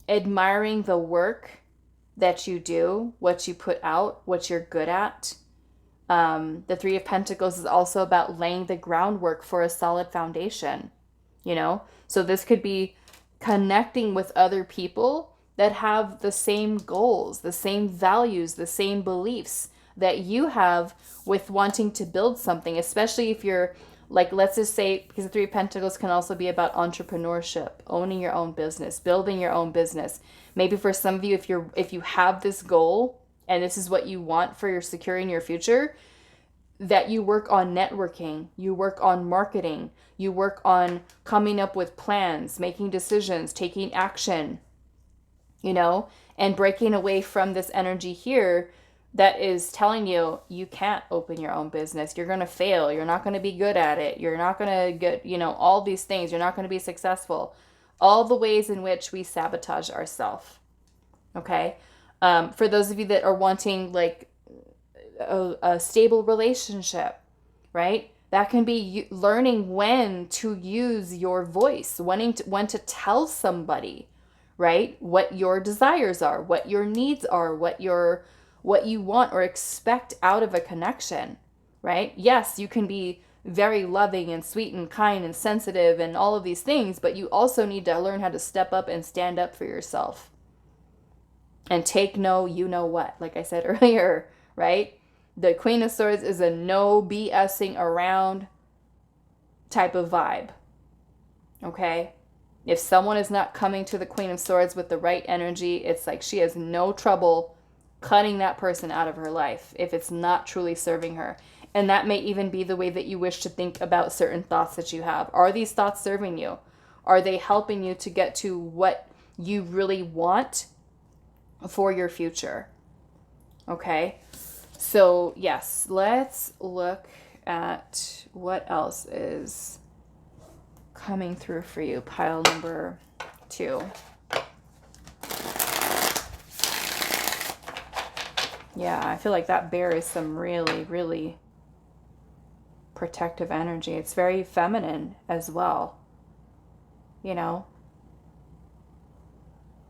admiring the work that you do, what you put out, what you're good at. The Three of Pentacles is also about laying the groundwork for a solid foundation, you know? So this could be connecting with other people that have the same goals, the same values, the same beliefs that you have with wanting to build something, especially if you're like, let's just say, because the Three of Pentacles can also be about entrepreneurship, owning your own business, building your own business. Maybe for some of you, if you have this goal and this is what you want for your securing your future, that you work on networking, you work on marketing, you work on coming up with plans, making decisions, taking action, you know, and breaking away from this energy here that is telling you, you can't open your own business. You're going to fail. You're not going to be good at it. You're not going to get, you know, all these things. You're not going to be successful. All the ways in which we sabotage ourselves. Okay. For those of you that are wanting like a stable relationship, right? That can be learning when to use your voice, when to tell somebody, right? What your desires are, what your needs are, what you want or expect out of a connection, right? Yes, you can be very loving and sweet and kind and sensitive and all of these things, but you also need to learn how to step up and stand up for yourself. And take no, you know what, like I said earlier, right? The Queen of Swords is a no BSing around type of vibe. Okay? If someone is not coming to the Queen of Swords with the right energy, it's like she has no trouble cutting that person out of her life if it's not truly serving her. And that may even be the way that you wish to think about certain thoughts that you have. Are these thoughts serving you? Are they helping you to get to what you really want for your future? Okay? So, yes, let's look at what else is coming through for you. Pile number 2. Yeah, I feel like that bears some really, really protective energy. It's very feminine as well, you know,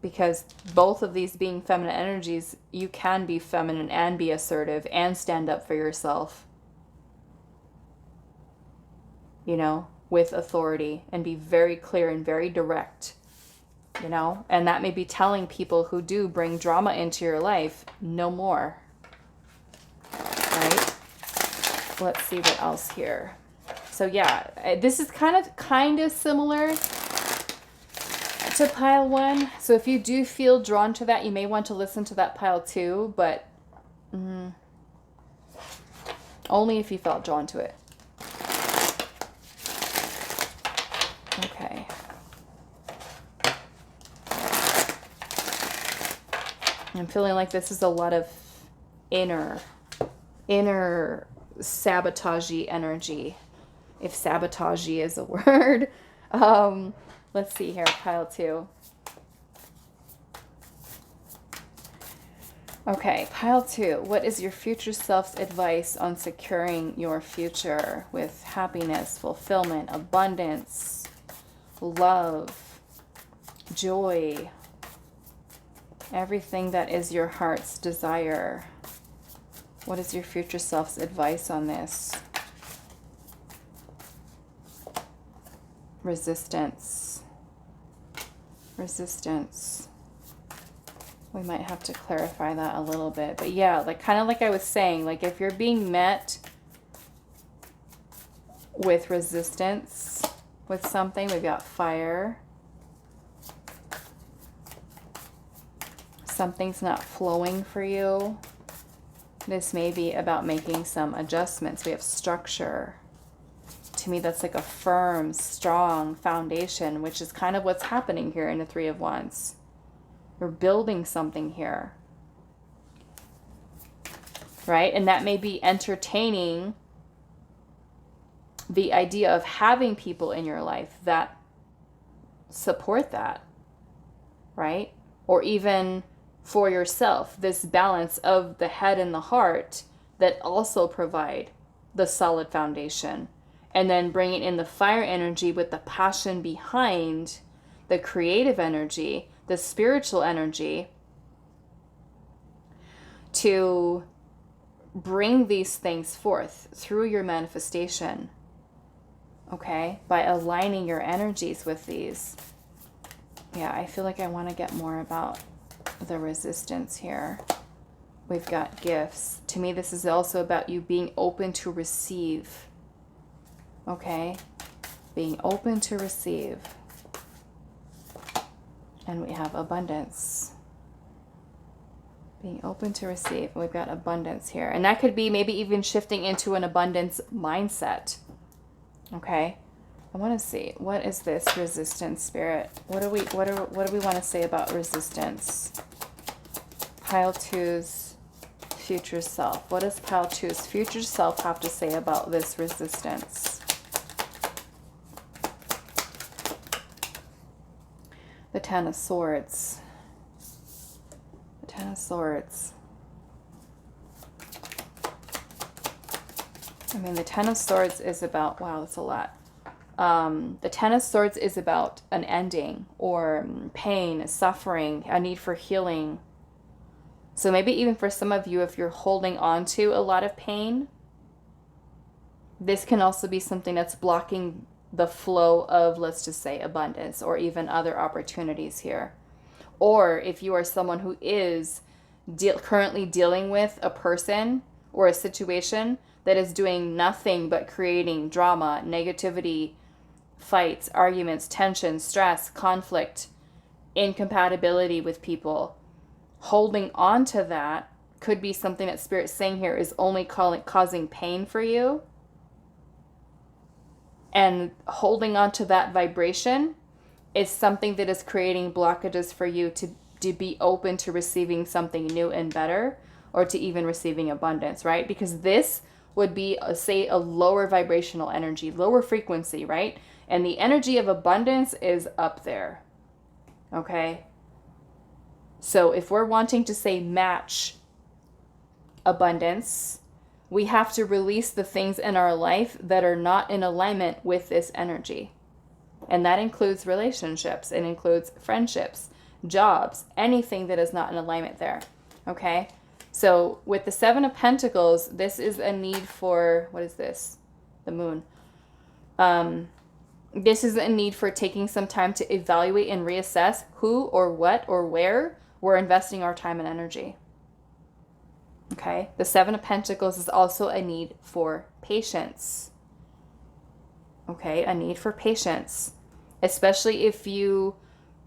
because both of these being feminine energies, you can be feminine and be assertive and stand up for yourself, you know, with authority, and be very clear and very direct, you know, and that may be telling people who do bring drama into your life, no more, right? Let's see what else here. So yeah, this is kind of similar to pile 1. So if you do feel drawn to that, you may want to listen to that pile 2, but only if you felt drawn to it. Okay. I'm feeling like this is a lot of inner sabotagey energy, if sabotagey is a word. Let's see here, pile 2. Okay, pile 2. What is your future self's advice on securing your future with happiness, fulfillment, abundance, love, joy, everything that is your heart's desire? What is your future self's advice on this? Resistance. Resistance. We might have to clarify that a little bit. But yeah, like kind of like I was saying, like if you're being met with resistance with something, we've got fire. Something's not flowing for you. This may be about making some adjustments. We have structure. To me, that's like a firm, strong foundation, which is kind of what's happening here in the 3 of Wands. We're building something here, right? And that may be entertaining the idea of having people in your life that support that, right? Or even for yourself, this balance of the head and the heart that also provide the solid foundation. And then bringing in the fire energy with the passion behind the creative energy, the spiritual energy, to bring these things forth through your manifestation, okay? By aligning your energies with these. Yeah, I feel like I want to get more about the resistance here. We've got gifts. To me, this is also about you being open to receive, okay? Being open to receive. And we have abundance. Being open to receive. We've got abundance here. And that could be maybe even shifting into an abundance mindset. Okay? I want to see, what is this resistance, Spirit? What do we want to say about resistance? Pile 2's future self. What does Pile 2's future self have to say about this resistance? The Ten of Swords. The Ten of Swords. I mean, the Ten of Swords is about, wow, that's a lot. The Ten of Swords is about an ending or pain, suffering, a need for healing. So maybe even for some of you, if you're holding on to a lot of pain, This can also be something that's blocking the flow of, let's just say, abundance or even other opportunities here. Or if you are someone who is currently dealing with a person or a situation that is doing nothing but creating drama, negativity, fights, arguments, tension, stress, conflict, incompatibility with people, holding on to that could be something that Spirit's saying here is only causing pain for you. And holding on to that vibration is something that is creating blockages for you to be open to receiving something new and better, or to even receiving abundance, right? Because this would be, say, a lower vibrational energy, lower frequency, right? And the energy of abundance is up there, okay? So if we're wanting to, say, match abundance, we have to release the things in our life that are not in alignment with this energy. And that includes relationships, it includes friendships, jobs, anything that is not in alignment there, okay? So with the Seven of Pentacles, this is a need for, what is this? The Moon. This is a need for taking some time to evaluate and reassess who or what or where we're investing our time and energy. Okay? The Seven of Pentacles is also a need for patience. Okay? A need for patience. Especially if you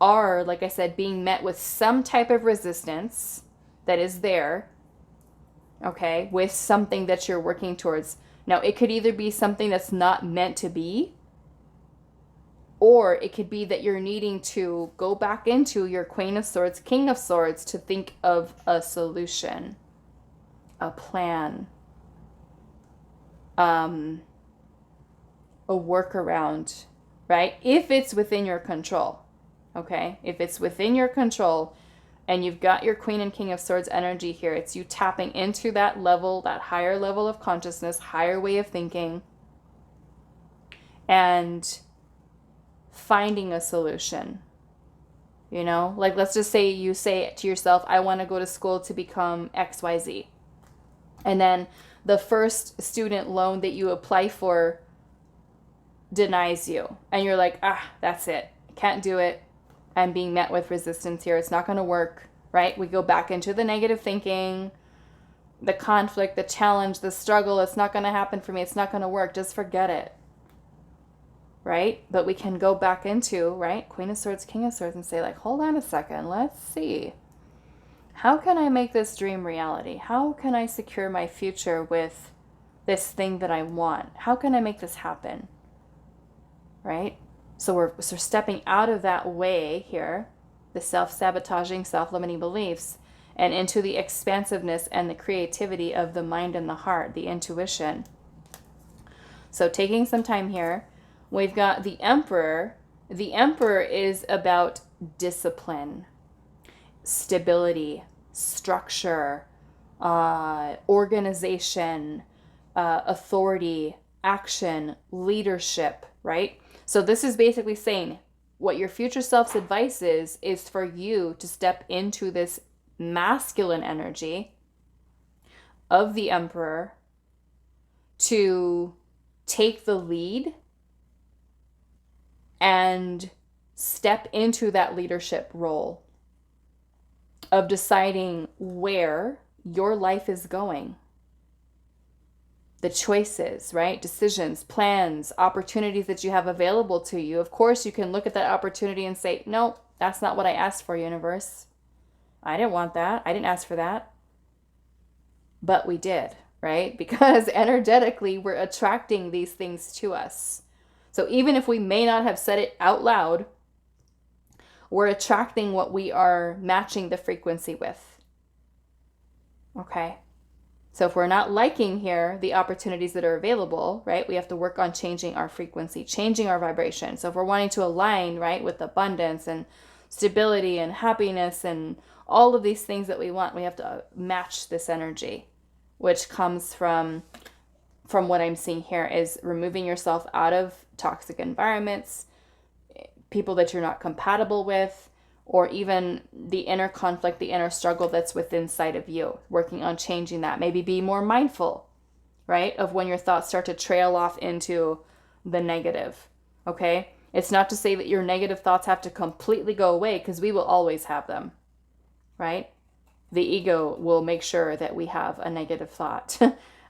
are, like I said, being met with some type of resistance that is there, okay, with something that you're working towards. Now, it could either be something that's not meant to be, or it could be that you're needing to go back into your Queen of Swords, King of Swords to think of a solution, a plan, a workaround, right? If it's within your control, okay? If it's within your control and you've got your Queen and King of Swords energy here, it's you tapping into that level, that higher level of consciousness, higher way of thinking, and finding a solution. You know, like let's just say you say to yourself, I want to go to school to become XYZ. And then the first student loan that you apply for denies you. And you're like, that's it. I can't do it. I'm being met with resistance here. It's not going to work, right? We go back into the negative thinking, the conflict, the challenge, the struggle. It's not going to happen for me. It's not going to work. Just forget it. Right? But we can go back into, right, Queen of Swords, King of Swords, and say like, hold on a second, let's see. How can I make this dream reality? How can I secure my future with this thing that I want? How can I make this happen? Right? So we're stepping out of that way here, the self-sabotaging, self-limiting beliefs, and into the expansiveness and the creativity of the mind and the heart, the intuition. So taking some time here, we've got the Emperor. The Emperor is about discipline, stability, structure, organization, authority, action, leadership, right? So this is basically saying what your future self's advice is for you to step into this masculine energy of the Emperor, to take the lead and step into that leadership role of deciding where your life is going. The choices, right? Decisions, plans, opportunities that you have available to you. Of course, you can look at that opportunity and say, no, that's not what I asked for, universe. I didn't want that. I didn't ask for that. But we did, right? Because energetically, we're attracting these things to us. So even if we may not have said it out loud, we're attracting what we are matching the frequency with. Okay? So if we're not liking here the opportunities that are available, right, we have to work on changing our frequency, changing our vibration. So if we're wanting to align, right, with abundance and stability and happiness and all of these things that we want, we have to match this energy, which comes from what I'm seeing here is removing yourself out of toxic environments, people that you're not compatible with, or even the inner conflict, the inner struggle that's within inside of you, working on changing that. Maybe be more mindful right? Of when your thoughts start to trail off into the negative, okay? It's not to say that your negative thoughts have to completely go away, because we will always have them, right? The ego will make sure that we have a negative thought.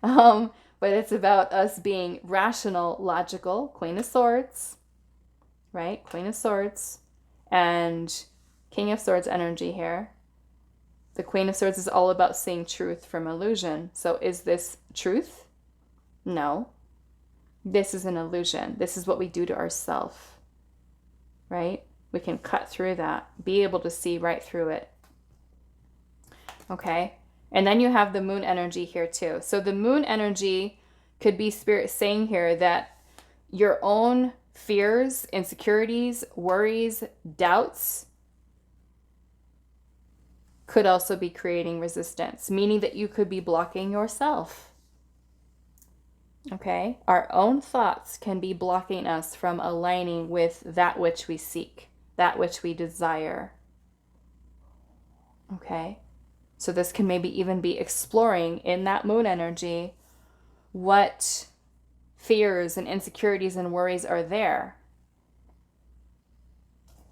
But it's about us being rational, logical, Queen of Swords, right? Queen of Swords and King of Swords energy here. The Queen of Swords is all about seeing truth from illusion. So is this truth? No. This is an illusion. This is what we do to ourselves, right? We can cut through that, be able to see right through it. Okay? And then you have the moon energy here too. So the moon energy could be spirit saying here that your own fears, insecurities, worries, doubts could also be creating resistance, meaning that you could be blocking yourself. Okay? Our own thoughts can be blocking us from aligning with that which we seek, that which we desire. Okay? So this can maybe even be exploring in that moon energy what fears and insecurities and worries are there.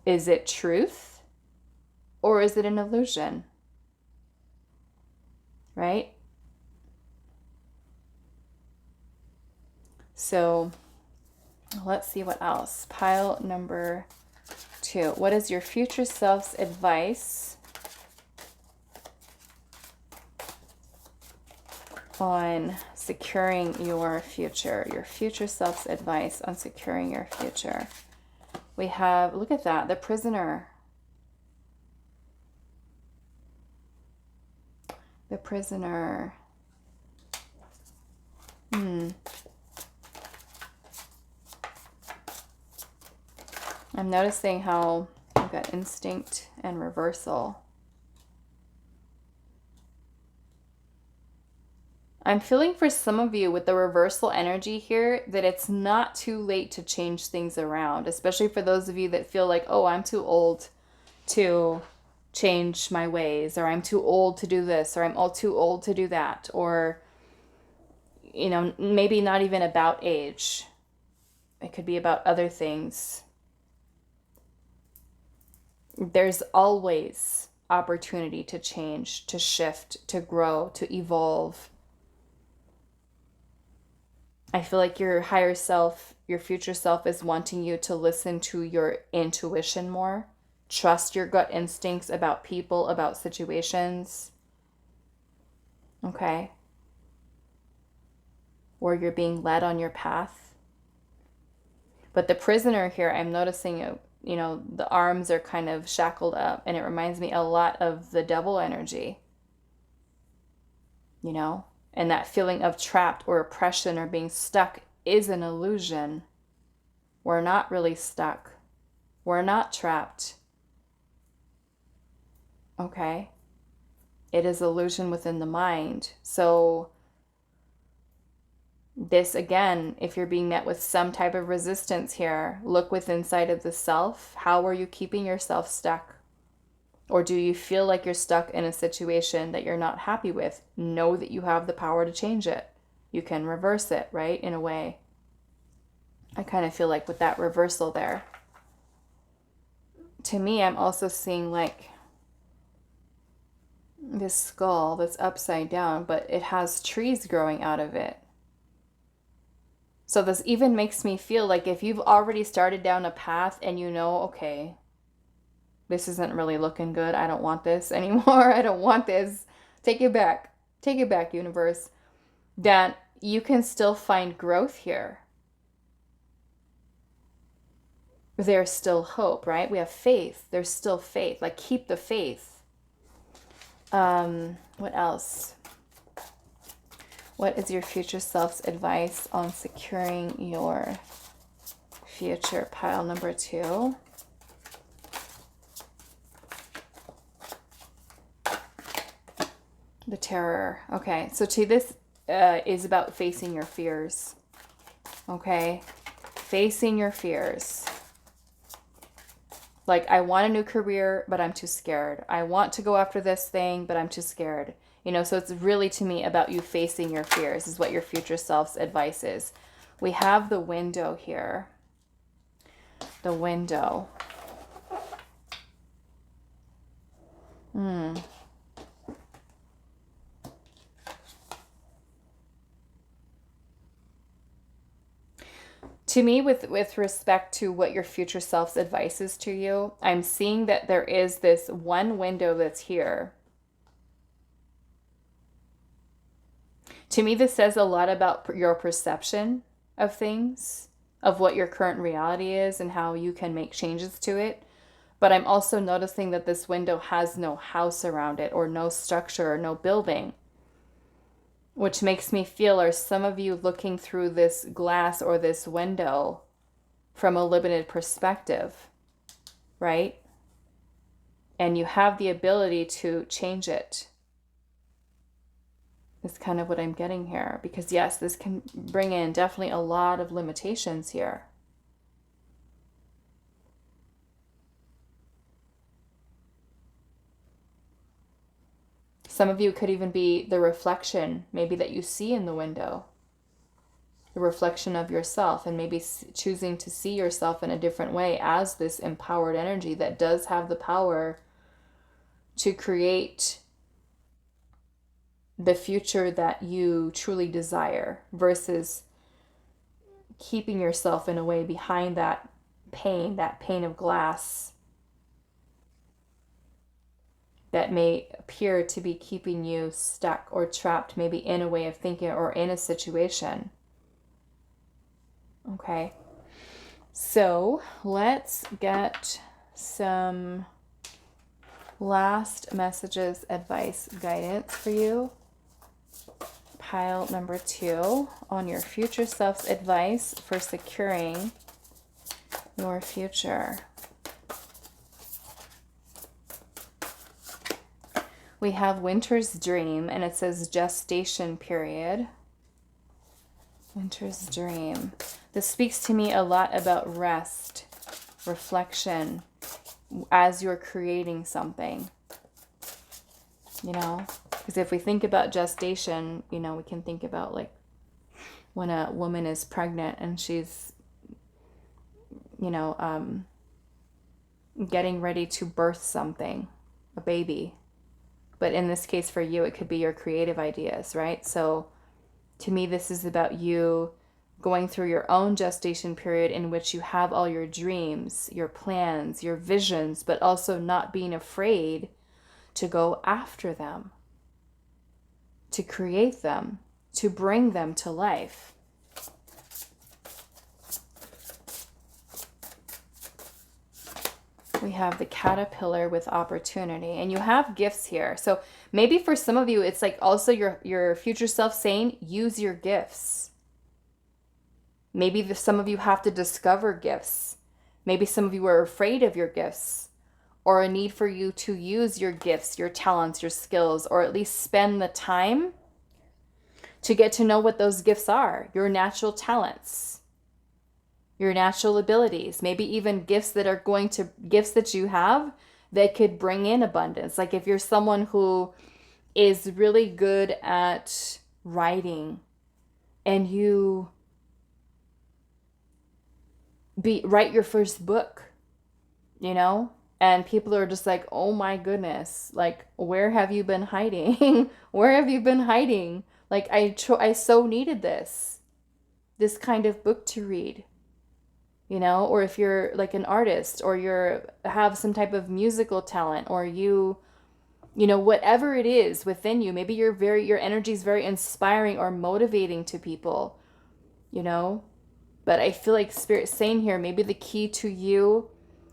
Is it truth or is it an illusion? Right? So let's see what else. Pile number 2. What is your future self's advice on securing your future? Your future self's advice on securing your future. We have, look at that, the prisoner. The prisoner. I'm noticing how we've got instinct and reversal. I'm feeling for some of you with the reversal energy here that it's not too late to change things around, especially for those of you that feel like, oh, I'm too old to change my ways, or I'm too old to do this, or I'm all too old to do that, or, you know, maybe not even about age. It could be about other things. There's always opportunity to change, to shift, to grow, to evolve. I feel like your higher self, your future self is wanting you to listen to your intuition more. Trust your gut instincts about people, about situations. Okay? Or you're being led on your path. But the prisoner here, I'm noticing, you know, the arms are kind of shackled up, and it reminds me a lot of the devil energy. You know? And that feeling of trapped or oppression or being stuck is an illusion. We're not really stuck. We're not trapped. Okay? It is illusion within the mind. So this, again, if you're being met with some type of resistance here, look within inside of the self. How are you keeping yourself stuck? Or do you feel like you're stuck in a situation that you're not happy with? Know that you have the power to change it. You can reverse it, right? In a way. I kind of feel like with that reversal there. To me, I'm also seeing like this skull that's upside down, but it has trees growing out of it. So this even makes me feel like if you've already started down a path and you know, okay, this isn't really looking good. I don't want this anymore. I don't want this. Take it back. Take it back, universe. That you can still find growth here. There's still hope, right? We have faith. There's still faith. Like, keep the faith. What else? What is your future self's advice on securing your future? Pile number 2. The terror. Okay, so to this is about facing your fears. Okay, facing your fears. Like, I want a new career, but I'm too scared. I want to go after this thing, but I'm too scared. You know, so it's really, to me, about you facing your fears is what your future self's advice is. We have the window here. The window. To me, with respect to what your future self's advice is to you, I'm seeing that there is this one window that's here. To me, this says a lot about your perception of things, of what your current reality is and how you can make changes to it. But I'm also noticing that this window has no house around it, or no structure, or no building. Which makes me feel, are some of you looking through this glass or this window from a limited perspective, right? And you have the ability to change it. That's kind of what I'm getting here. Because yes, this can bring in definitely a lot of limitations here. Some of you could even be the reflection, maybe, that you see in the window. The reflection of yourself, and maybe choosing to see yourself in a different way as this empowered energy that does have the power to create the future that you truly desire, versus keeping yourself in a way behind that pane of glass that may appear to be keeping you stuck or trapped, maybe in a way of thinking or in a situation. Okay, so let's get some last messages, advice, guidance for you. Pile number 2 on your future self's advice for securing your future. We have Winter's Dream, and it says gestation period. Winter's Dream. This speaks to me a lot about rest, reflection, as you're creating something. You know, because if we think about gestation, you know, we can think about like when a woman is pregnant and she's, you know, getting ready to birth something, a baby. But in this case for you, it could be your creative ideas, right? So to me, this is about you going through your own gestation period in which you have all your dreams, your plans, your visions, but also not being afraid to go after them, to create them, to bring them to life. We have the caterpillar with opportunity, and you have gifts here. So maybe for some of you, it's like also your future self saying, use your gifts. Maybe some of you have to discover gifts. Maybe some of you are afraid of your gifts, or a need for you to use your gifts, your talents, your skills, or at least spend the time to get to know what those gifts are, your natural talents, your natural abilities, maybe even gifts that you have that could bring in abundance. Like if you're someone who is really good at writing and you write your first book, you know, and people are just like, oh my goodness, like, where have you been hiding? Where have you been hiding? Like, I so needed this kind of book to read. You know, or if you're like an artist, or have some type of musical talent, or you know, whatever it is within you, maybe your energy is very inspiring or motivating to people, you know. But I feel like Spirit's saying here, maybe the key to you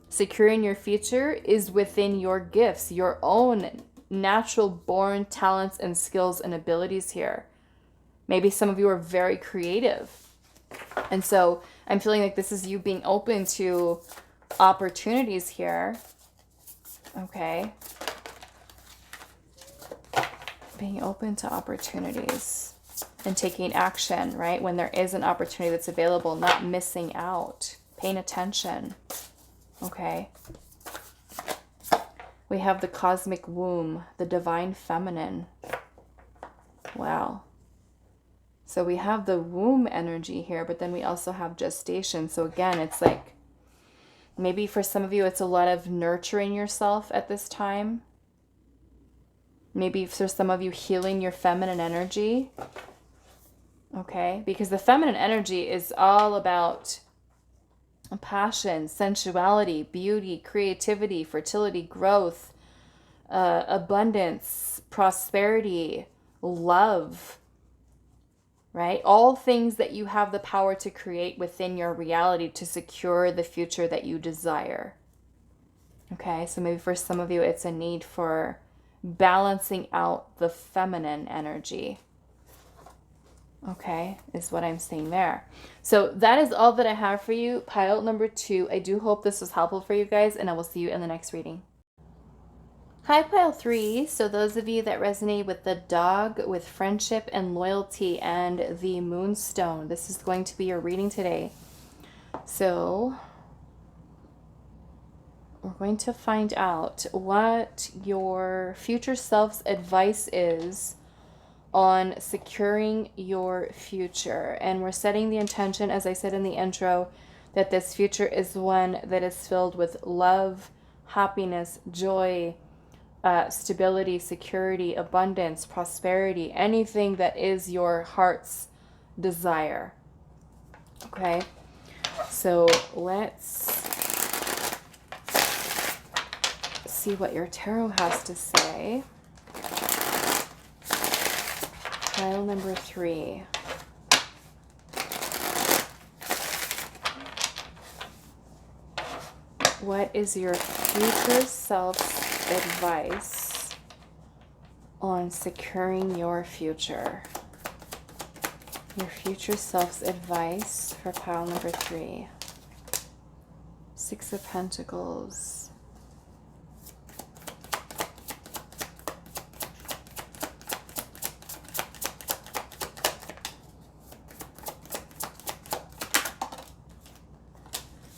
securing your future is within your gifts, your own natural born talents and skills and abilities here. Maybe some of you are very creative. And so I'm feeling like this is you being open to opportunities here. Okay. Being open to opportunities and taking action, right? When there is an opportunity that's available, not missing out, paying attention. Okay. We have the cosmic womb, the divine feminine. Wow. So we have the womb energy here, but then we also have gestation. So again, it's like, maybe for some of you, it's a lot of nurturing yourself at this time. Maybe for some of you, healing your feminine energy. Okay, because the feminine energy is all about passion, sensuality, beauty, creativity, fertility, growth, abundance, prosperity, love, right? All things that you have the power to create within your reality to secure the future that you desire. Okay, so maybe for some of you, it's a need for balancing out the feminine energy. Okay, is what I'm saying there. So that is all that I have for you, pile number 2. I do hope this was helpful for you guys, and I will see you in the next reading. Hi, pile 3. So those of you that resonate with the dog, with friendship and loyalty, and the Moonstone, this is going to be your reading today. So we're going to find out what your future self's advice is on securing your future. And we're setting the intention, as I said in the intro, that this future is one that is filled with love, happiness, joy, stability, security, abundance, prosperity, anything that is your heart's desire. Okay, so let's see what your tarot has to say. Pile number 3. What is your future self's advice on securing your future? Your future self's advice for pile number 3. 6 of Pentacles.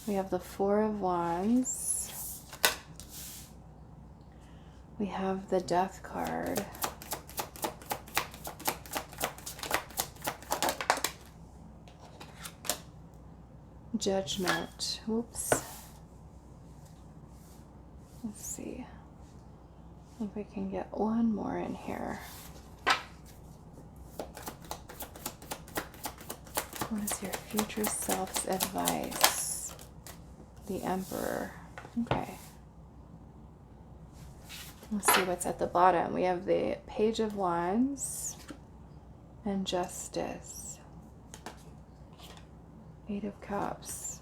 We have the 4 of Wands. We have the Death card. Judgment. Oops. Let's see. I think we can get one more in here. What is your future self's advice? The Emperor. Okay. Let's see what's at the bottom. We have the Page of Wands and Justice. 8 of Cups.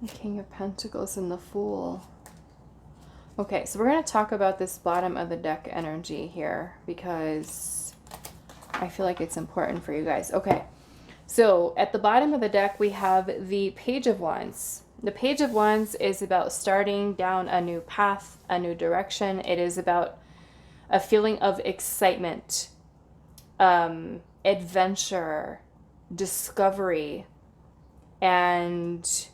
The King of Pentacles and the Fool. Okay, so we're going to talk about this bottom of the deck energy here because I feel like it's important for you guys. Okay, so at the bottom of the deck, we have the Page of Wands. The Page of Wands is about starting down a new path, a new direction. It is about a feeling of excitement, adventure, discovery, and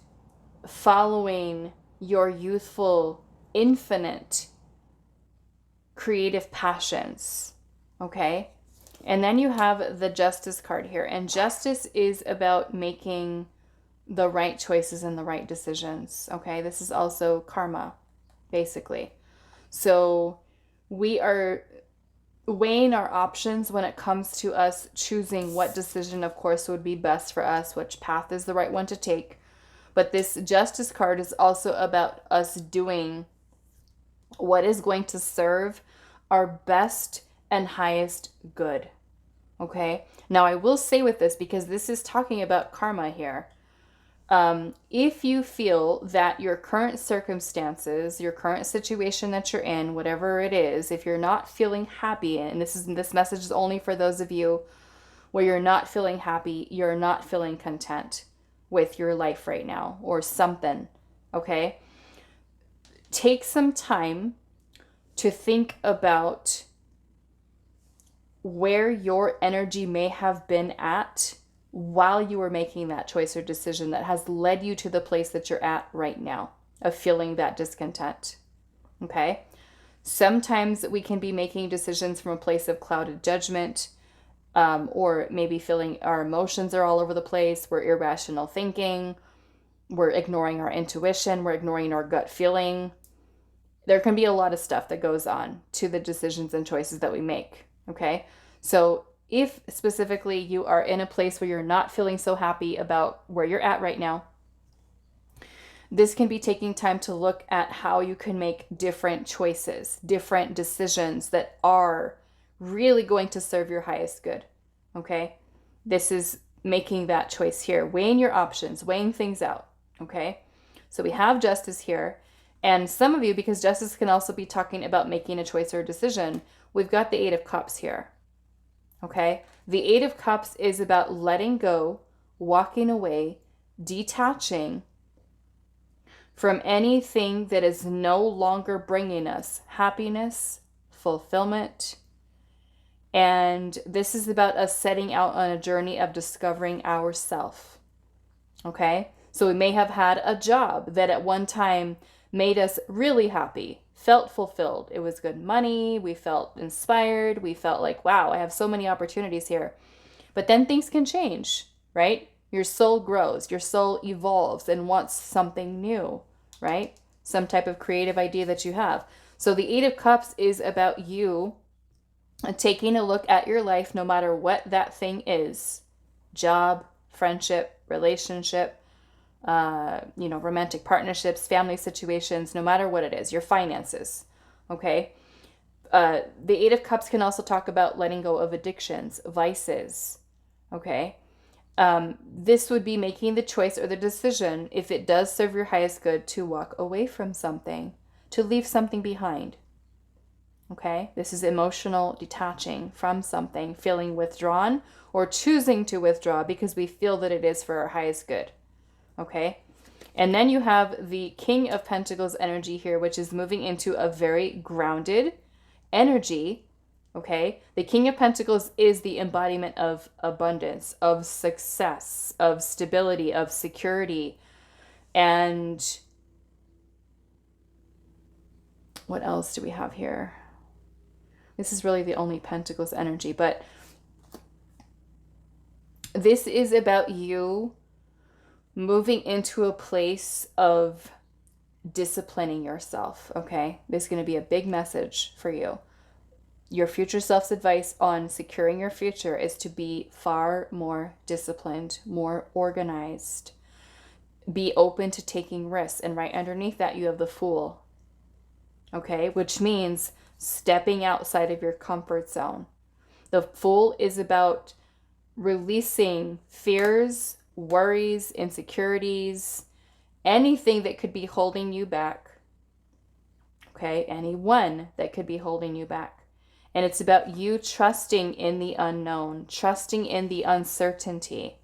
following your youthful, infinite, creative passions. Okay? And then you have the Justice card here. And Justice is about making the right choices and the right decisions. Okay, this is also karma, basically. So we are weighing our options when it comes to us choosing what decision, of course, would be best for us, which path is the right one to take. But this Justice card is also about us doing what is going to serve our best and highest good. Okay, now I will say with this, because this is talking about karma here, if you feel that your current circumstances, your current situation that you're in, whatever it is, if you're not feeling happy, and this message is only for those of you where you're not feeling happy, you're not feeling content with your life right now or something, okay? Take some time to think about where your energy may have been at while you were making that choice or decision that has led you to the place that you're at right now of feeling that discontent. Okay? Sometimes we can be making decisions from a place of clouded judgment, or maybe feeling our emotions are all over the place. We're irrational thinking. We're ignoring our intuition. We're ignoring our gut feeling. There can be a lot of stuff that goes on to the decisions and choices that we make. Okay? So if specifically you are in a place where you're not feeling so happy about where you're at right now, this can be taking time to look at how you can make different choices, different decisions that are really going to serve your highest good. Okay? This is making that choice here, weighing your options, weighing things out. Okay? So we have Justice here. And some of you, because Justice can also be talking about making a choice or a decision, we've got the Eight of Cups here. Okay? The Eight of Cups is about letting go, walking away, detaching from anything that is no longer bringing us happiness, fulfillment. And this is about us setting out on a journey of discovering ourself. Okay? So we may have had a job that at one time made us really happy, felt fulfilled. It was good money. We felt inspired. We felt like, wow, I have so many opportunities here. But then things can change, right? Your soul grows. Your soul evolves and wants something new, right? Some type of creative idea that you have. So the Eight of Cups is about you taking a look at your life, no matter what that thing is. Job, friendship, relationship, romantic partnerships, family situations, no matter what it is, your finances. Okay. The Eight of Cups can also talk about letting go of addictions, vices. Okay. This would be making the choice or the decision, if it does serve your highest good, to walk away from something, to leave something behind. Okay. This is emotional detaching from something, feeling withdrawn, or choosing to withdraw because we feel that it is for our highest good. Okay. And then you have the King of Pentacles energy here, which is moving into a very grounded energy. Okay. The King of Pentacles is the embodiment of abundance, of success, of stability, of security. And what else do we have here? This is really the only Pentacles energy, but this is about you moving into a place of disciplining yourself, okay? This is going to be a big message for you. Your future self's advice on securing your future is to be far more disciplined, more organized. Be open to taking risks. And right underneath that, you have the Fool, okay? Which means stepping outside of your comfort zone. The Fool is about releasing fears, worries, insecurities, anything that could be holding you back. Okay, anyone that could be holding you back. And it's about you trusting in the unknown, trusting in the uncertainty.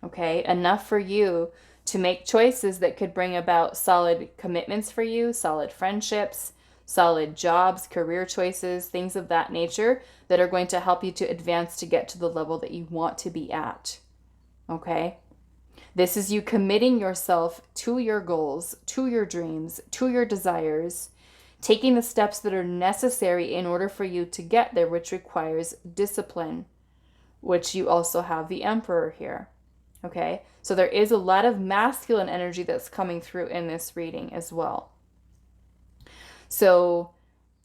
Okay, enough for you to make choices that could bring about solid commitments for you, solid friendships, solid jobs, career choices, things of that nature that are going to help you to advance to get to the level that you want to be at. Okay? This is you committing yourself to your goals, to your dreams, to your desires, taking the steps that are necessary in order for you to get there, which requires discipline, which you also have the Emperor here. Okay? So there is a lot of masculine energy that's coming through in this reading as well. So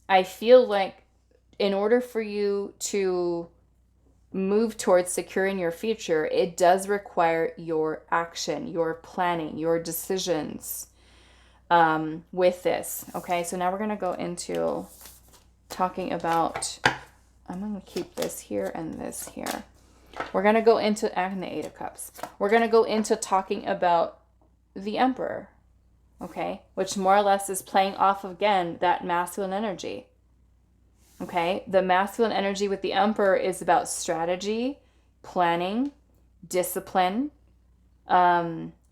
I feel like in order for you to move towards securing your future, it does require your action, your planning, your decisions with this. Okay, so now we're going to go into talking about, I'm going to keep this here and this here. We're going to go into, and the Eight of Cups. We're going to go into talking about the Emperor. Okay, which more or less is playing off again that masculine energy. Okay, the masculine energy with the Emperor is about strategy, planning, discipline,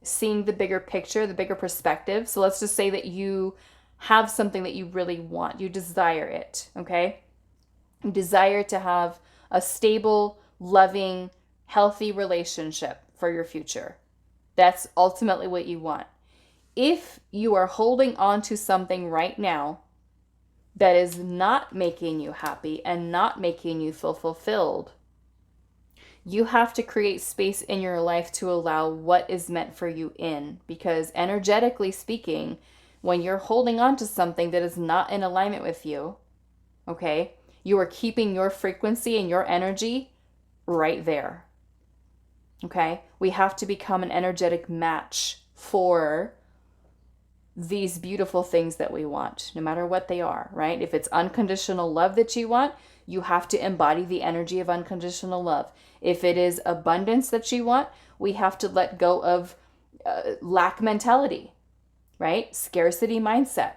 seeing the bigger picture, the bigger perspective. So let's just say that you have something that you really want. You desire it, okay? You desire to have a stable, loving, healthy relationship for your future. That's ultimately what you want. if you are holding on to something right now that is not making you happy and not making you feel fulfilled, you have to create space in your life to allow what is meant for you in. Because energetically speaking, when you're holding on to something that is not in alignment with you, okay, you are keeping your frequency and your energy right there. Okay? We have to become an energetic match for these beautiful things that we want, no matter what they are, right? If it's unconditional love that you want, you have to embody the energy of unconditional love. If it is abundance that you want, we have to let go of lack mentality, right? Scarcity mindset,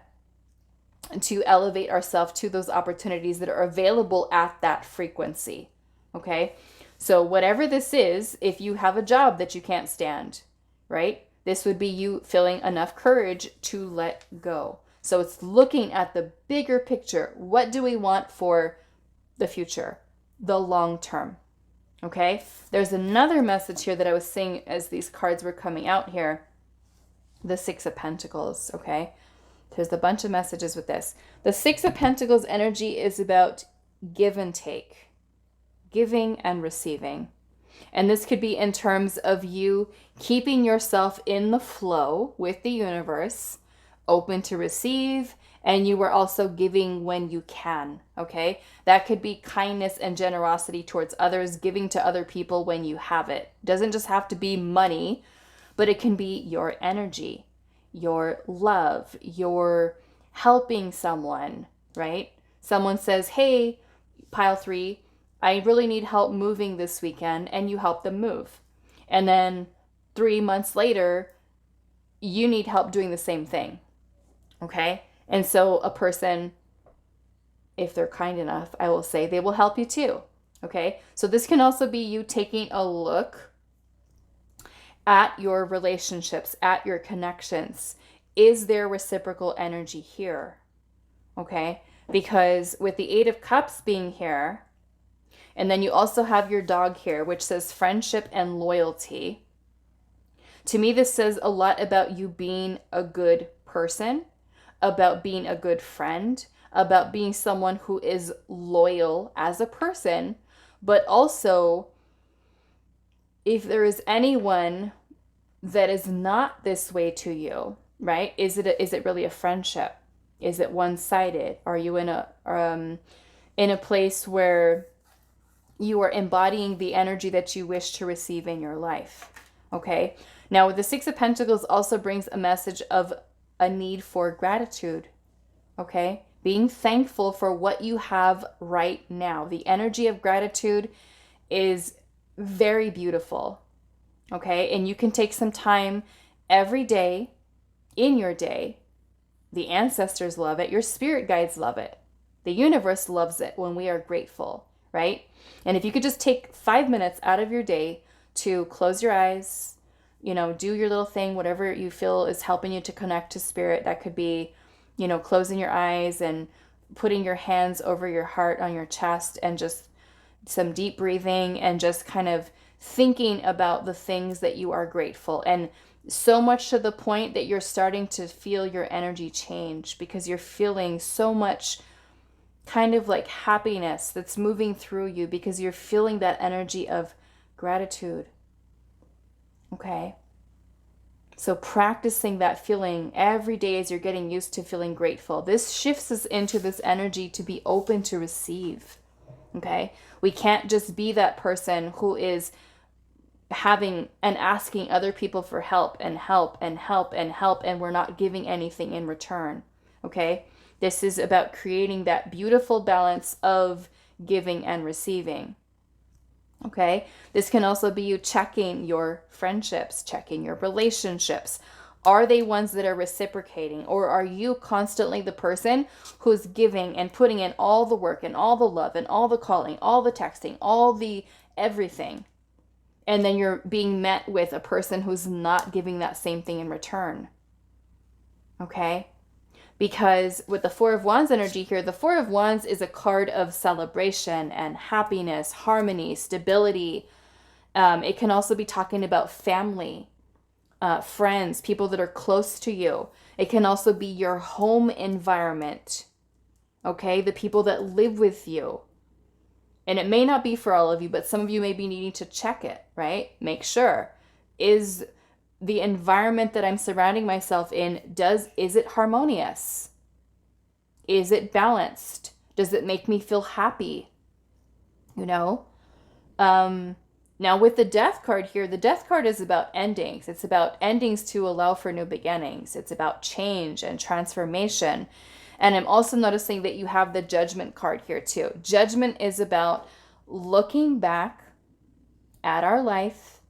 to elevate ourselves to those opportunities that are available at that frequency. Okay? So whatever this is, if you have a job that you can't stand, right? This would be you feeling enough courage to let go. So it's looking at the bigger picture. What do we want for the future, the long term? Okay? There's another message here that I was seeing as these cards were coming out here. The Six of Pentacles, okay? There's a bunch of messages with this. The Six of Pentacles energy is about give and take, giving and receiving. And this could be in terms of you keeping yourself in the flow with the universe, open to receive, and you are also giving when you can, okay? That could be kindness and generosity towards others, giving to other people when you have it. Doesn't just have to be money, but it can be your energy, your love, your helping someone, right? Someone says, hey, pile 3, I really need help moving this weekend, and you help them move. And then 3 months later, you need help doing the same thing, okay? And so a person, if they're kind enough, I will say, they will help you too, okay? So this can also be you taking a look at your relationships, at your connections. Is there reciprocal energy here? Okay? Because with the Eight of Cups being here, and then you also have your dog here, which says friendship and loyalty. To me, this says a lot about you being a good person, about being a good friend, about being someone who is loyal as a person, but also if there is anyone that is not this way to you, right? Is it really a friendship? Is it one-sided? Are you in a place where you are embodying the energy that you wish to receive in your life? Okay. Now, with the Six of Pentacles also brings a message of a need for gratitude. Okay. Being thankful for what you have right now. The energy of gratitude is very beautiful. Okay. And you can take some time every day in your day. The ancestors love it. Your spirit guides love it. The universe loves it when we are grateful, right? And if you could just take 5 minutes out of your day to close your eyes, do your little thing, whatever you feel is helping you to connect to spirit. That could be, closing your eyes and putting your hands over your heart on your chest and just some deep breathing and just kind of thinking about the things that you are grateful. And so much to the point that you're starting to feel your energy change because you're feeling so much kind of like happiness that's moving through you because you're feeling that energy of gratitude. Okay? So practicing that feeling every day as you're getting used to feeling grateful. This shifts us into this energy to be open to receive. Okay? We can't just be that person who is having and asking other people for help and help and help and help, and we're not giving anything in return. Okay? This is about creating that beautiful balance of giving and receiving. Okay? This can also be you checking your friendships, checking your relationships. Are they ones that are reciprocating, or are you constantly the person who's giving and putting in all the work and all the love and all the calling, all the texting, all the everything, and then you're being met with a person who's not giving that same thing in return? Okay? Because with the Four of Wands energy here, the Four of Wands is a card of celebration and happiness, harmony, stability. It can also be talking about family, friends, people that are close to you. It can also be your home environment, okay? The people that live with you. And it may not be for all of you, but some of you may be needing to check it, right? Make sure. Is the environment that I'm surrounding myself in, is it harmonious? Is it balanced? Does it make me feel happy? You know? Now with the Death card here, the Death card is about endings. It's about endings to allow for new beginnings. It's about change and transformation. And I'm also noticing that you have the Judgment card here too. Judgment is about looking back at our life,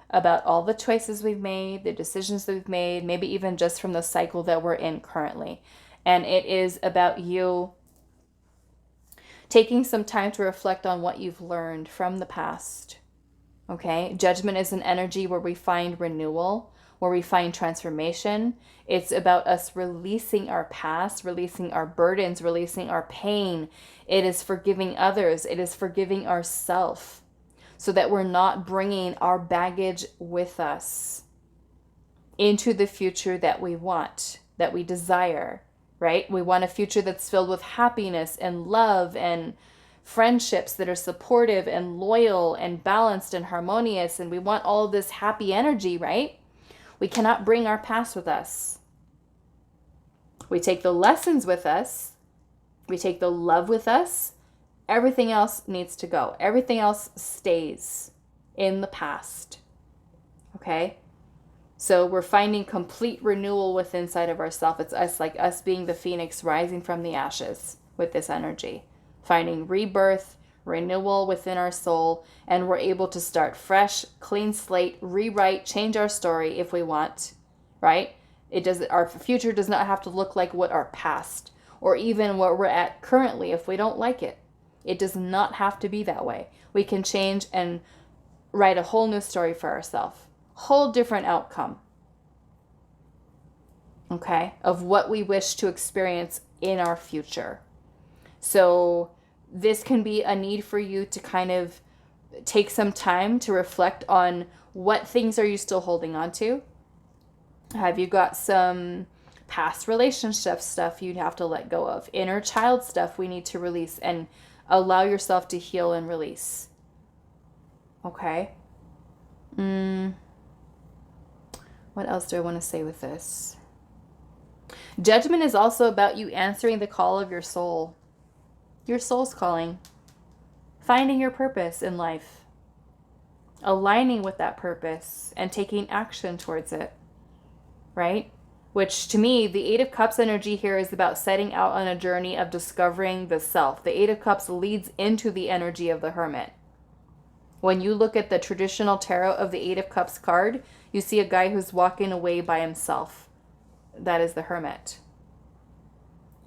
about all the choices we've made, the decisions that we've made, maybe even just from the cycle that we're in currently. And it is about you taking some time to reflect on what you've learned from the past. Okay? Judgment is an energy where we find renewal, where we find transformation. It's about us releasing our past, releasing our burdens, releasing our pain. It is forgiving others. It is forgiving ourselves so that we're not bringing our baggage with us into the future that we want, that we desire, right? We want a future that's filled with happiness and love and friendships that are supportive and loyal and balanced and harmonious. And we want all of this happy energy, right? We cannot bring our past with us. We take the lessons with us. We take the love with us. Everything else needs to go. Everything else stays in the past. Okay? So we're finding complete renewal within inside of ourselves. It's us, like us being the phoenix rising from the ashes with this energy. Finding rebirth, renewal within our soul, and we're able to start fresh, clean slate, rewrite, change our story if we want, right? Our future does not have to look like what our past or even what we're at currently if we don't like it. It does not have to be that way. We can change and write a whole new story for ourselves. Whole different outcome. Okay? Of what we wish to experience in our future. So this can be a need for you to kind of take some time to reflect on what things are you still holding on to. Have you got some past relationship stuff you'd have to let go of? Inner child stuff we need to release and allow yourself to heal and release. Okay? What else do I want to say with this? Judgment is also about you answering the call of your soul. Your soul's calling. Finding your purpose in life. Aligning with that purpose and taking action towards it. Right? Which to me, the Eight of Cups energy here is about setting out on a journey of discovering the self. The Eight of Cups leads into the energy of the Hermit. When you look at the traditional tarot of the Eight of Cups card, you see a guy who's walking away by himself. That is the Hermit.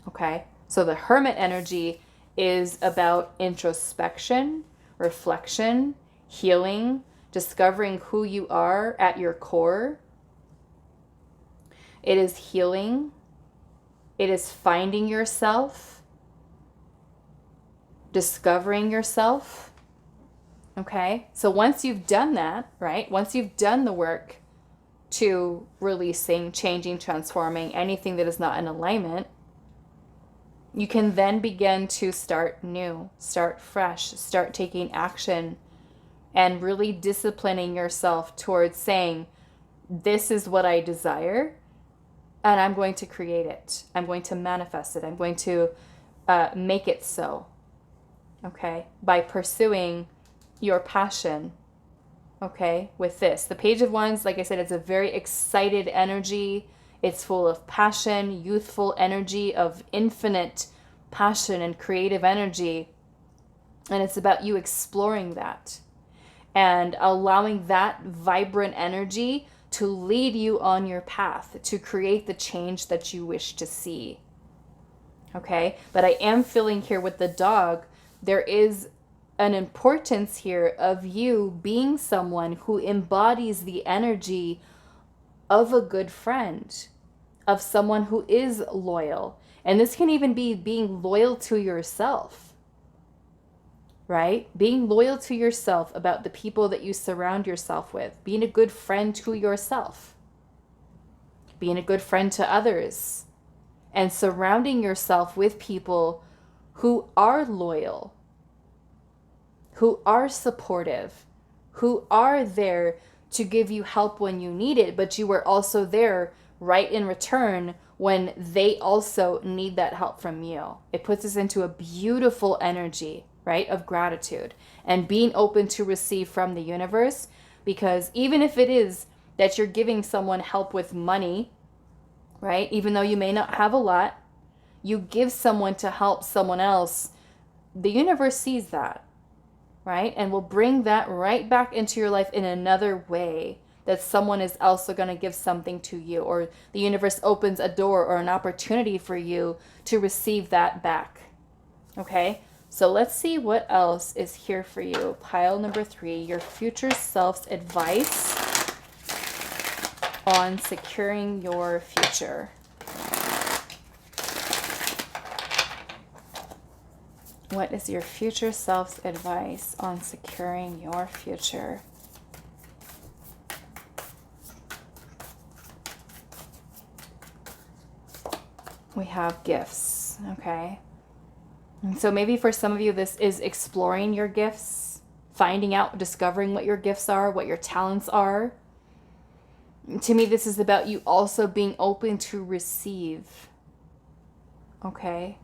Okay? So the Hermit energy is about introspection, reflection, healing, discovering who you are at your core. It is healing. It is finding yourself, discovering yourself. Okay? So once you've done that, right? Once you've done the work to releasing, changing, transforming anything that is not in alignment, you can then begin to start new, start fresh, start taking action and really disciplining yourself towards saying, this is what I desire and I'm going to create it. I'm going to manifest it. I'm going to make it so. Okay? By pursuing your passion. Okay? With this. The Page of Wands, like I said, it's a very excited energy. It's full of passion, youthful energy, of infinite passion and creative energy. And it's about you exploring that and allowing that vibrant energy to lead you on your path to create the change that you wish to see. Okay? But I am feeling here with the dog, there is an importance here of you being someone who embodies the energy of a good friend, of someone who is loyal. And this can even be being loyal to yourself, right? Being loyal to yourself about the people that you surround yourself with, being a good friend to yourself, being a good friend to others, and surrounding yourself with people who are loyal, who are supportive, who are there to give you help when you need it, but you are also there right in return when they also need that help from you. It puts us into a beautiful energy, right, of gratitude and being open to receive from the universe, because even if it is that you're giving someone help with money, right, even though you may not have a lot, you give someone to help someone else, the universe sees that, right, and will bring that right back into your life in another way, that someone is also going to give something to you, or the universe opens a door or an opportunity for you to receive that back. Okay, so let's see what else is here for you. Pile number 3, your future self's advice on securing your future. What is your future self's advice on securing your future? We have gifts, okay? And so maybe for some of you, this is exploring your gifts, finding out, discovering what your gifts are, what your talents are. To me, this is about you also being open to receive, okay?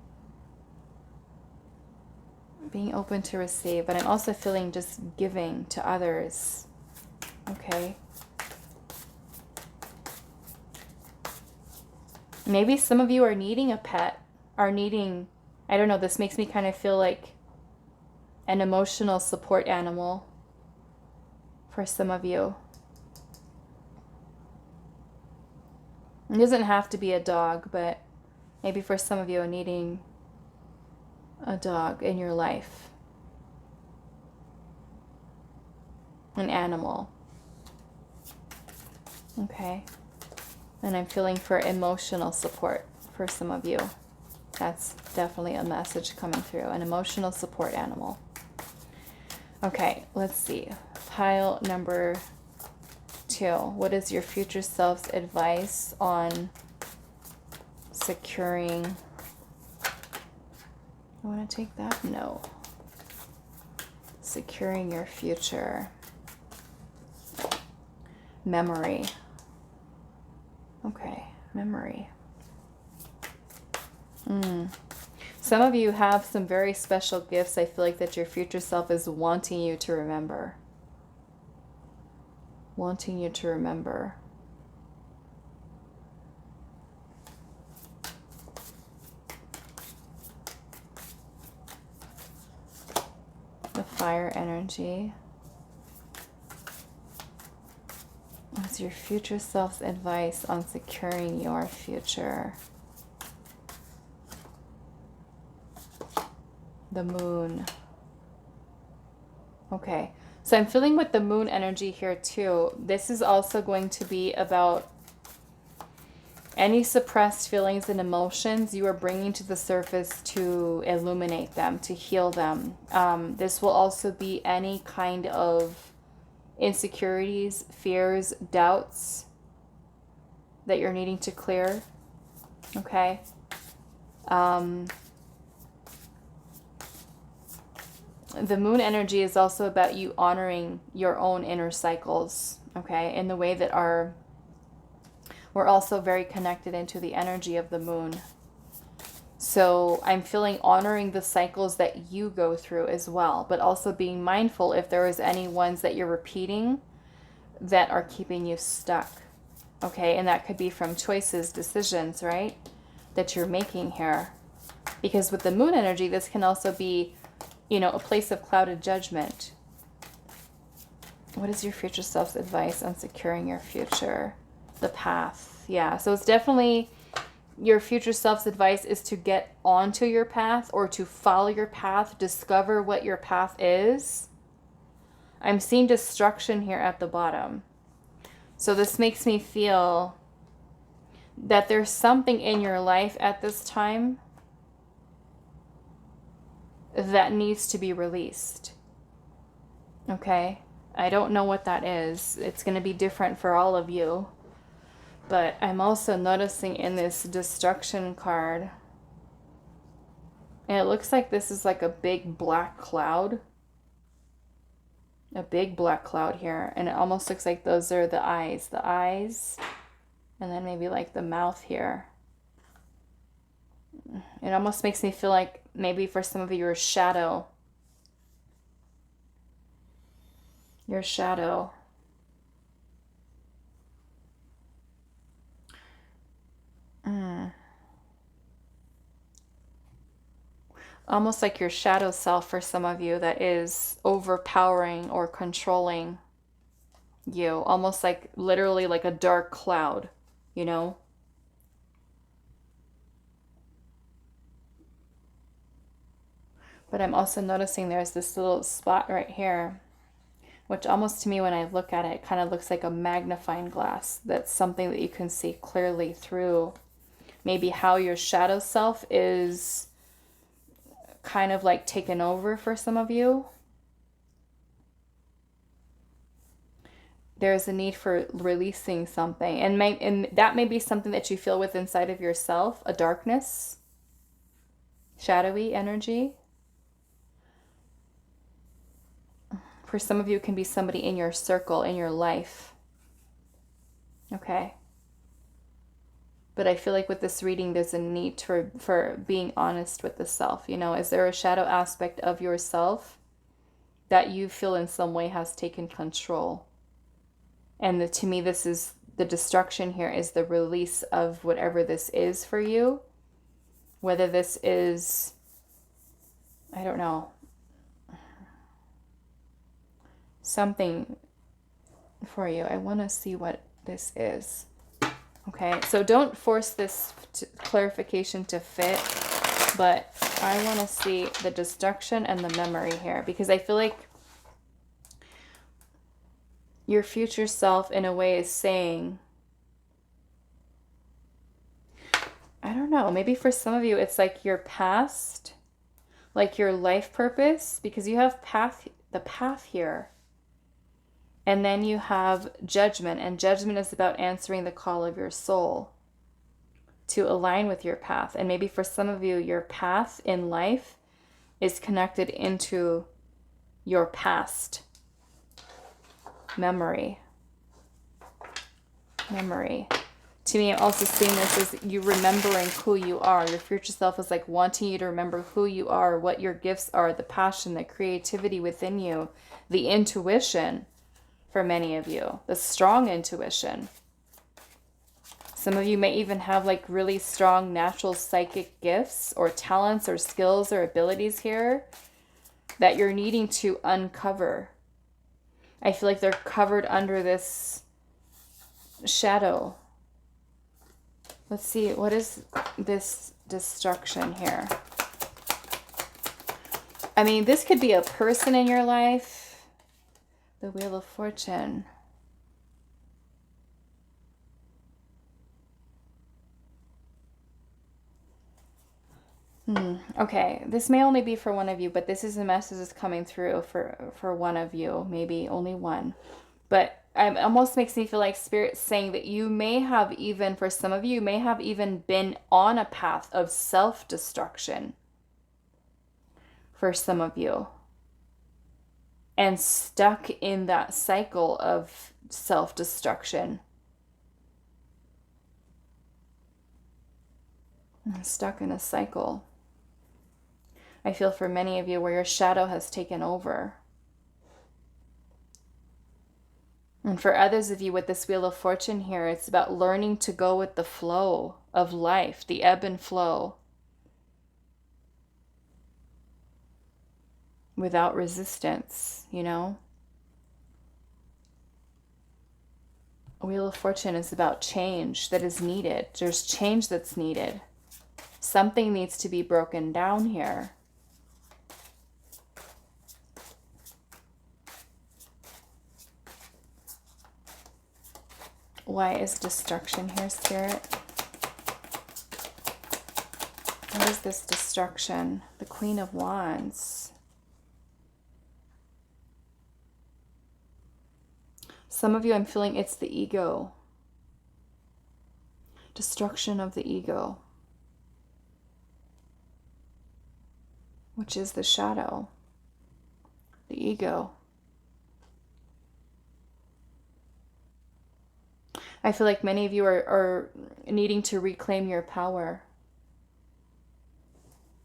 Being open to receive, but I'm also feeling just giving to others, okay? Maybe some of you are needing a pet, are needing, I don't know, this makes me kind of feel like an emotional support animal for some of you. It doesn't have to be a dog, but maybe for some of you needing a dog in your life. An animal. Okay. And I'm feeling for emotional support for some of you. That's definitely a message coming through. An emotional support animal. Okay, let's see. Pile number 2. What is your future self's advice on securing... I want to take that? No. Securing your future. Memory. Okay, memory. Some of you have some very special gifts. I feel like that your future self is wanting you to remember. Wanting you to remember. The fire energy. What's your future self's advice on securing your future? The moon. Okay, so I'm feeling with the moon energy here too. This is also going to be about any suppressed feelings and emotions you are bringing to the surface to illuminate them, to heal them. This will also be any kind of insecurities, fears, doubts that you're needing to clear. Okay. The moon energy is also about you honoring your own inner cycles, okay, in the way that we're also very connected into the energy of the moon. So I'm feeling honoring the cycles that you go through as well, but also being mindful if there is any ones that you're repeating that are keeping you stuck, okay, and that could be from choices, decisions, right, that you're making here. Because with the moon energy, this can also be, you know, a place of clouded judgment. What is your future self's advice on securing your future? The path. Yeah, so it's definitely your future self's advice is to get onto your path or to follow your path, discover what your path is. I'm seeing destruction here at the bottom. So this makes me feel that there's something in your life at this time that needs to be released. Okay? I don't know what that is. It's going to be different for all of you. But I'm also noticing in this destruction card, and it looks like this is like a big black cloud. A big black cloud here. And it almost looks like those are the eyes. The eyes. And then maybe like the mouth here. It almost makes me feel like maybe for some of you, your shadow. Your shadow. Almost like your shadow self for some of you that is overpowering or controlling you. Almost like literally like a dark cloud, you know? But I'm also noticing there's this little spot right here, which almost to me when I look at it, kind of looks like a magnifying glass. That's something that you can see clearly through. Maybe how your shadow self is kind of like taken over for some of you. There's a need for releasing something. And that may be something that you feel with inside of yourself, a darkness, shadowy energy. For some of you, it can be somebody in your circle, in your life. Okay. But I feel like with this reading, there's a need for being honest with the self. You know, is there a shadow aspect of yourself that you feel in some way has taken control? And to me, this is the destruction here is the release of whatever this is for you. Whether this is, I don't know, something for you. I want to see what this is. Okay, so don't force this clarification to fit, but I want to see the destruction and the memory here, because I feel like your future self in a way is saying, I don't know, maybe for some of you it's like your past, like your life purpose, because you have the path here. And then you have judgment, and judgment is about answering the call of your soul to align with your path. And maybe for some of you, your path in life is connected into your past memory. To me, I'm also seeing this as you remembering who you are. Your future self is like wanting you to remember who you are, what your gifts are, the passion, the creativity within you, the intuition. For many of you, the strong intuition. Some of you may even have like really strong natural psychic gifts or talents or skills or abilities here that you're needing to uncover. I feel like they're covered under this shadow. Let's see, what is this destruction here? I mean, this could be a person in your life. The Wheel of Fortune. Okay, this may only be for one of you, but this is a message that's coming through for one of you, maybe only one. But it almost makes me feel like Spirit's saying that you may have even, for some of you, may have even been on a path of self-destruction. For some of you. And stuck in that cycle of self-destruction. Stuck in a cycle. I feel for many of you where your shadow has taken over. And for others of you with this Wheel of Fortune here, it's about learning to go with the flow of life, the ebb and flow. Without resistance, you know? A Wheel of Fortune is about change that is needed. There's change that's needed. Something needs to be broken down here. Why is destruction here, Spirit? What is this destruction? The Queen of Wands. Some of you, I'm feeling it's the ego. Destruction of the ego. Which is the shadow. The ego. I feel like many of you are needing to reclaim your power.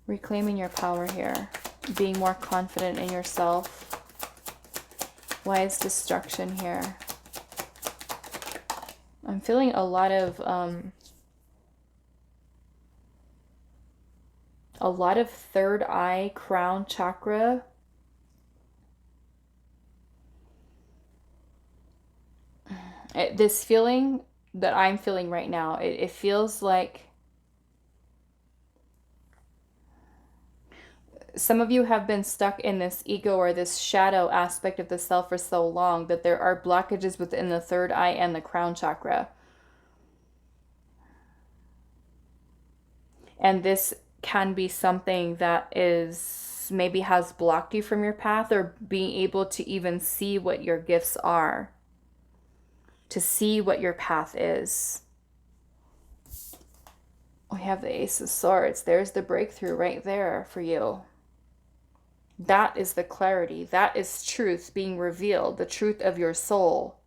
Reclaiming your power here. Being more confident in yourself. Why is destruction here? I'm feeling a lot of third eye, crown chakra. This feeling that I'm feeling right now, it feels like some of you have been stuck in this ego or this shadow aspect of the self for so long that there are blockages within the third eye and the crown chakra. And this can be something that is maybe has blocked you from your path, or being able to even see what your gifts are, to see what your path is. We have the Ace of Swords. There's the breakthrough right there for you. That is the clarity. That is truth being revealed, the truth of your soul.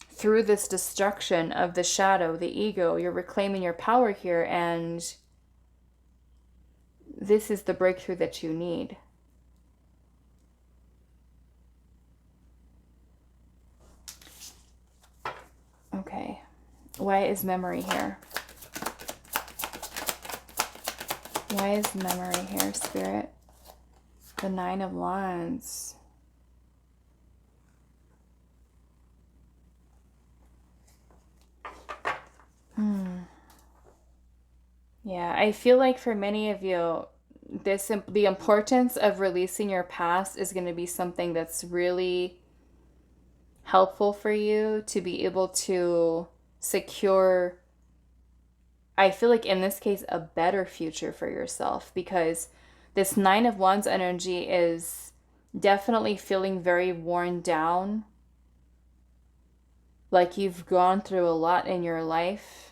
Through this destruction of the shadow, the ego, you're reclaiming your power here, and this is the breakthrough that you need. Okay. Why is memory here? Why is memory here, Spirit? The Nine of Wands. Yeah, I feel like for many of you, the importance of releasing your past is going to be something that's really helpful for you to be able to secure, I feel like in this case, a better future for yourself, because this Nine of Wands energy is definitely feeling very worn down. Like you've gone through a lot in your life,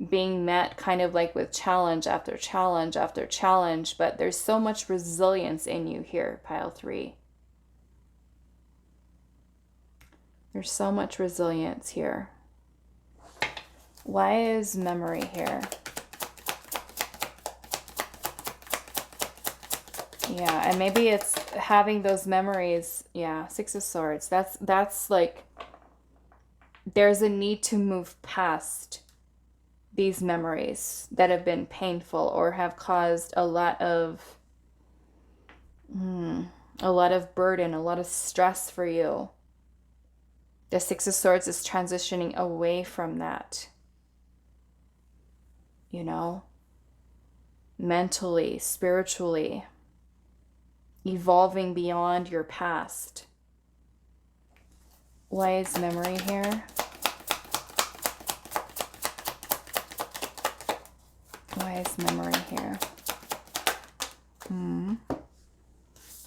being met kind of like with challenge after challenge after challenge, but there's so much resilience in you here, pile 3. There's so much resilience here. Why is memory here? Yeah, and maybe it's having those memories. Yeah, Six of Swords. That's like there's a need to move past these memories that have been painful or have caused a lot of burden, a lot of stress for you. The Six of Swords is transitioning away from that. You know, mentally, spiritually, evolving beyond your past. Why is memory here? Why is memory here?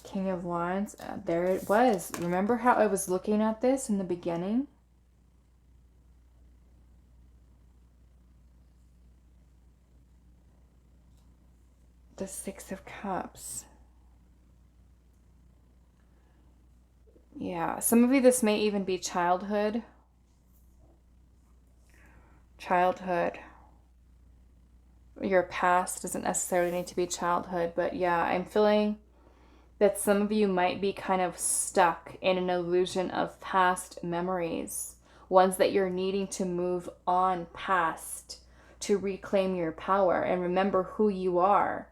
King of Wands. There it was. Remember how I was looking at this in the beginning? The Six of Cups. Yeah, some of you, this may even be childhood. Childhood. Your past doesn't necessarily need to be childhood, but yeah, I'm feeling that some of you might be kind of stuck in an illusion of past memories, ones that you're needing to move on past to reclaim your power and remember who you are,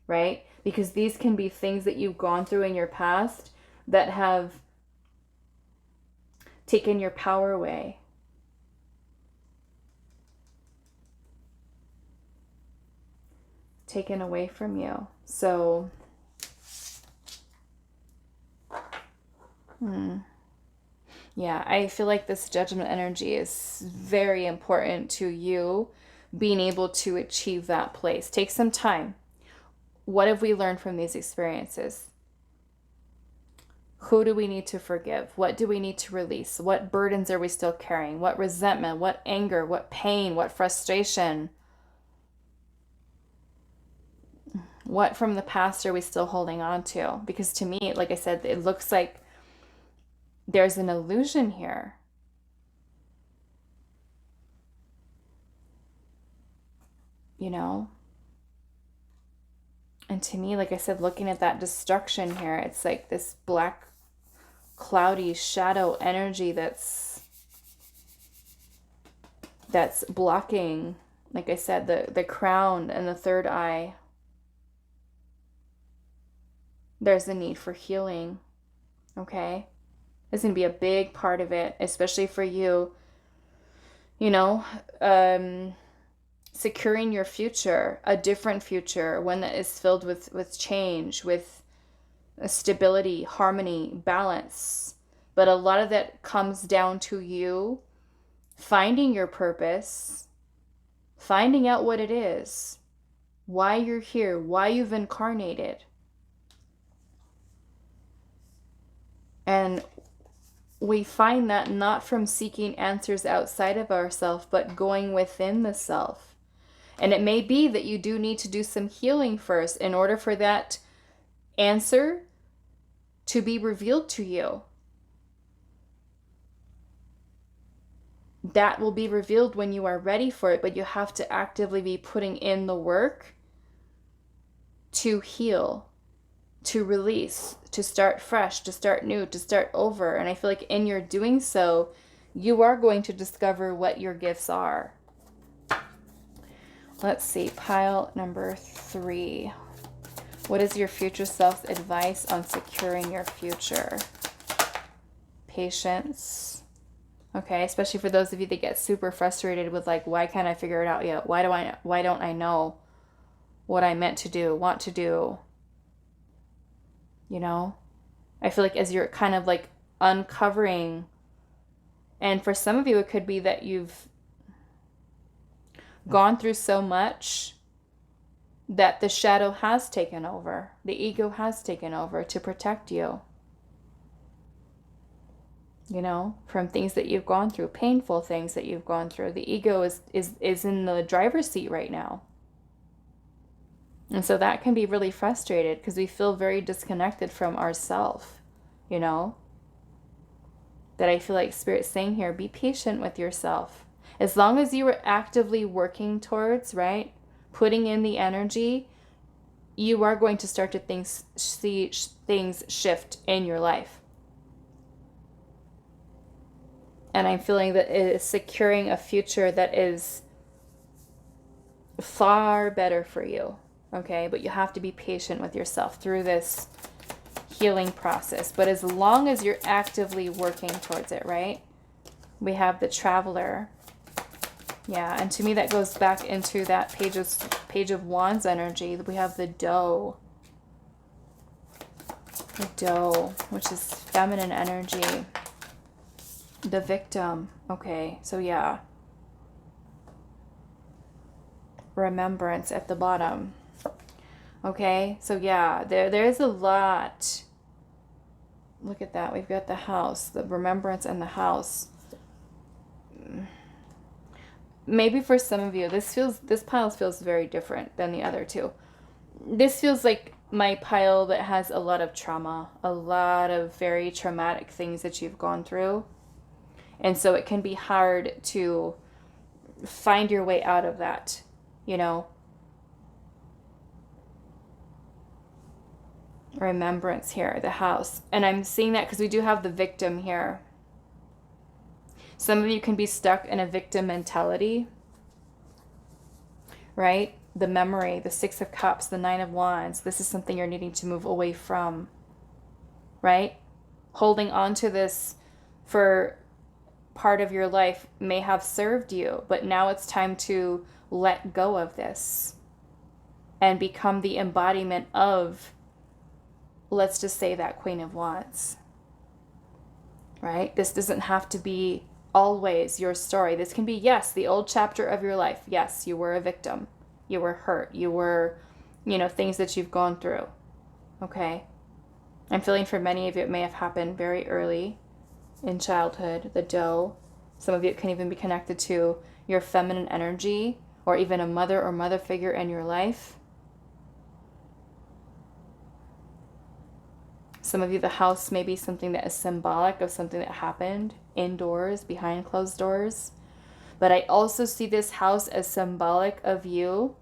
right? Because these can be things that you've gone through in your past that have taken your power away. Taken away from you. So, yeah, I feel like this judgment energy is very important to you being able to achieve that place. Take some time. What have we learned from these experiences? Who do we need to forgive? What do we need to release? What burdens are we still carrying? What resentment, what anger, what pain, what frustration? What from the past are we still holding on to? Because to me, like I said, it looks like there's an illusion here. You know? And to me, like I said, looking at that destruction here, it's like this black, cloudy shadow energy that's blocking, like I said, the crown and the third eye. There's a need for healing, okay? It's going to be a big part of it, especially for you, you know, securing your future, a different future, one that is filled with change, with stability, harmony, balance. But a lot of that comes down to you finding your purpose, finding out what it is, why you're here, why you've incarnated. And we find that not from seeking answers outside of ourselves, but going within the self. And it may be that you do need to do some healing first in order for that answer to be revealed to you. That will be revealed when you are ready for it, but you have to actively be putting in the work to heal, to release, to start fresh, to start new, to start over. And I feel like in your doing so, you are going to discover what your gifts are. Let's see, pile number 3. What is your future self's advice on securing your future? Patience. Okay, especially for those of you that get super frustrated with like, why can't I figure it out yet? Why don't I know what I meant to do, want to do? You know, I feel like as you're kind of like uncovering, and for some of you, it could be that you've gone through so much that the shadow has taken over, the ego has taken over to protect you. You know, from things that you've gone through, painful things that you've gone through. The ego is in the driver's seat right now. And so that can be really frustrated because we feel very disconnected from ourselves, you know. That I feel like Spirit's saying here, be patient with yourself. As long as you are actively working towards, right, putting in the energy, you are going to start to see things shift in your life. And I'm feeling that it is securing a future that is far better for you. Okay, but you have to be patient with yourself through this healing process. But as long as you're actively working towards it, right? We have the Traveler. Yeah, and to me that goes back into that Page of Wands energy. We have the Doe. The Doe, which is feminine energy. The Victim. Okay, so yeah. Remembrance at the bottom. Okay, so yeah, there's a lot. Look at that. We've got the House, the Remembrance and the House. Maybe for some of you, this pile feels very different than the other two. This feels like my pile that has a lot of trauma, a lot of very traumatic things that you've gone through. And so it can be hard to find your way out of that, you know. Remembrance here, the House. And I'm seeing that because we do have the Victim here. Some of you can be stuck in a victim mentality, right? The Memory, the Six of Cups, the Nine of Wands. This is something you're needing to move away from, right? Holding on to this for part of your life may have served you, but now it's time to let go of this and become the embodiment of, let's just say, that Queen of Wands, right? This doesn't have to be always your story. This can be, yes, the old chapter of your life. Yes, you were a victim. You were hurt. You were, things that you've gone through. Okay? I'm feeling for many of you, it may have happened very early in childhood, the doe. Some of you, it can even be connected to your feminine energy or even a mother or mother figure in your life. Some of you, the house may be something that is symbolic of something that happened indoors, behind closed doors. But I also see this house as symbolic of you.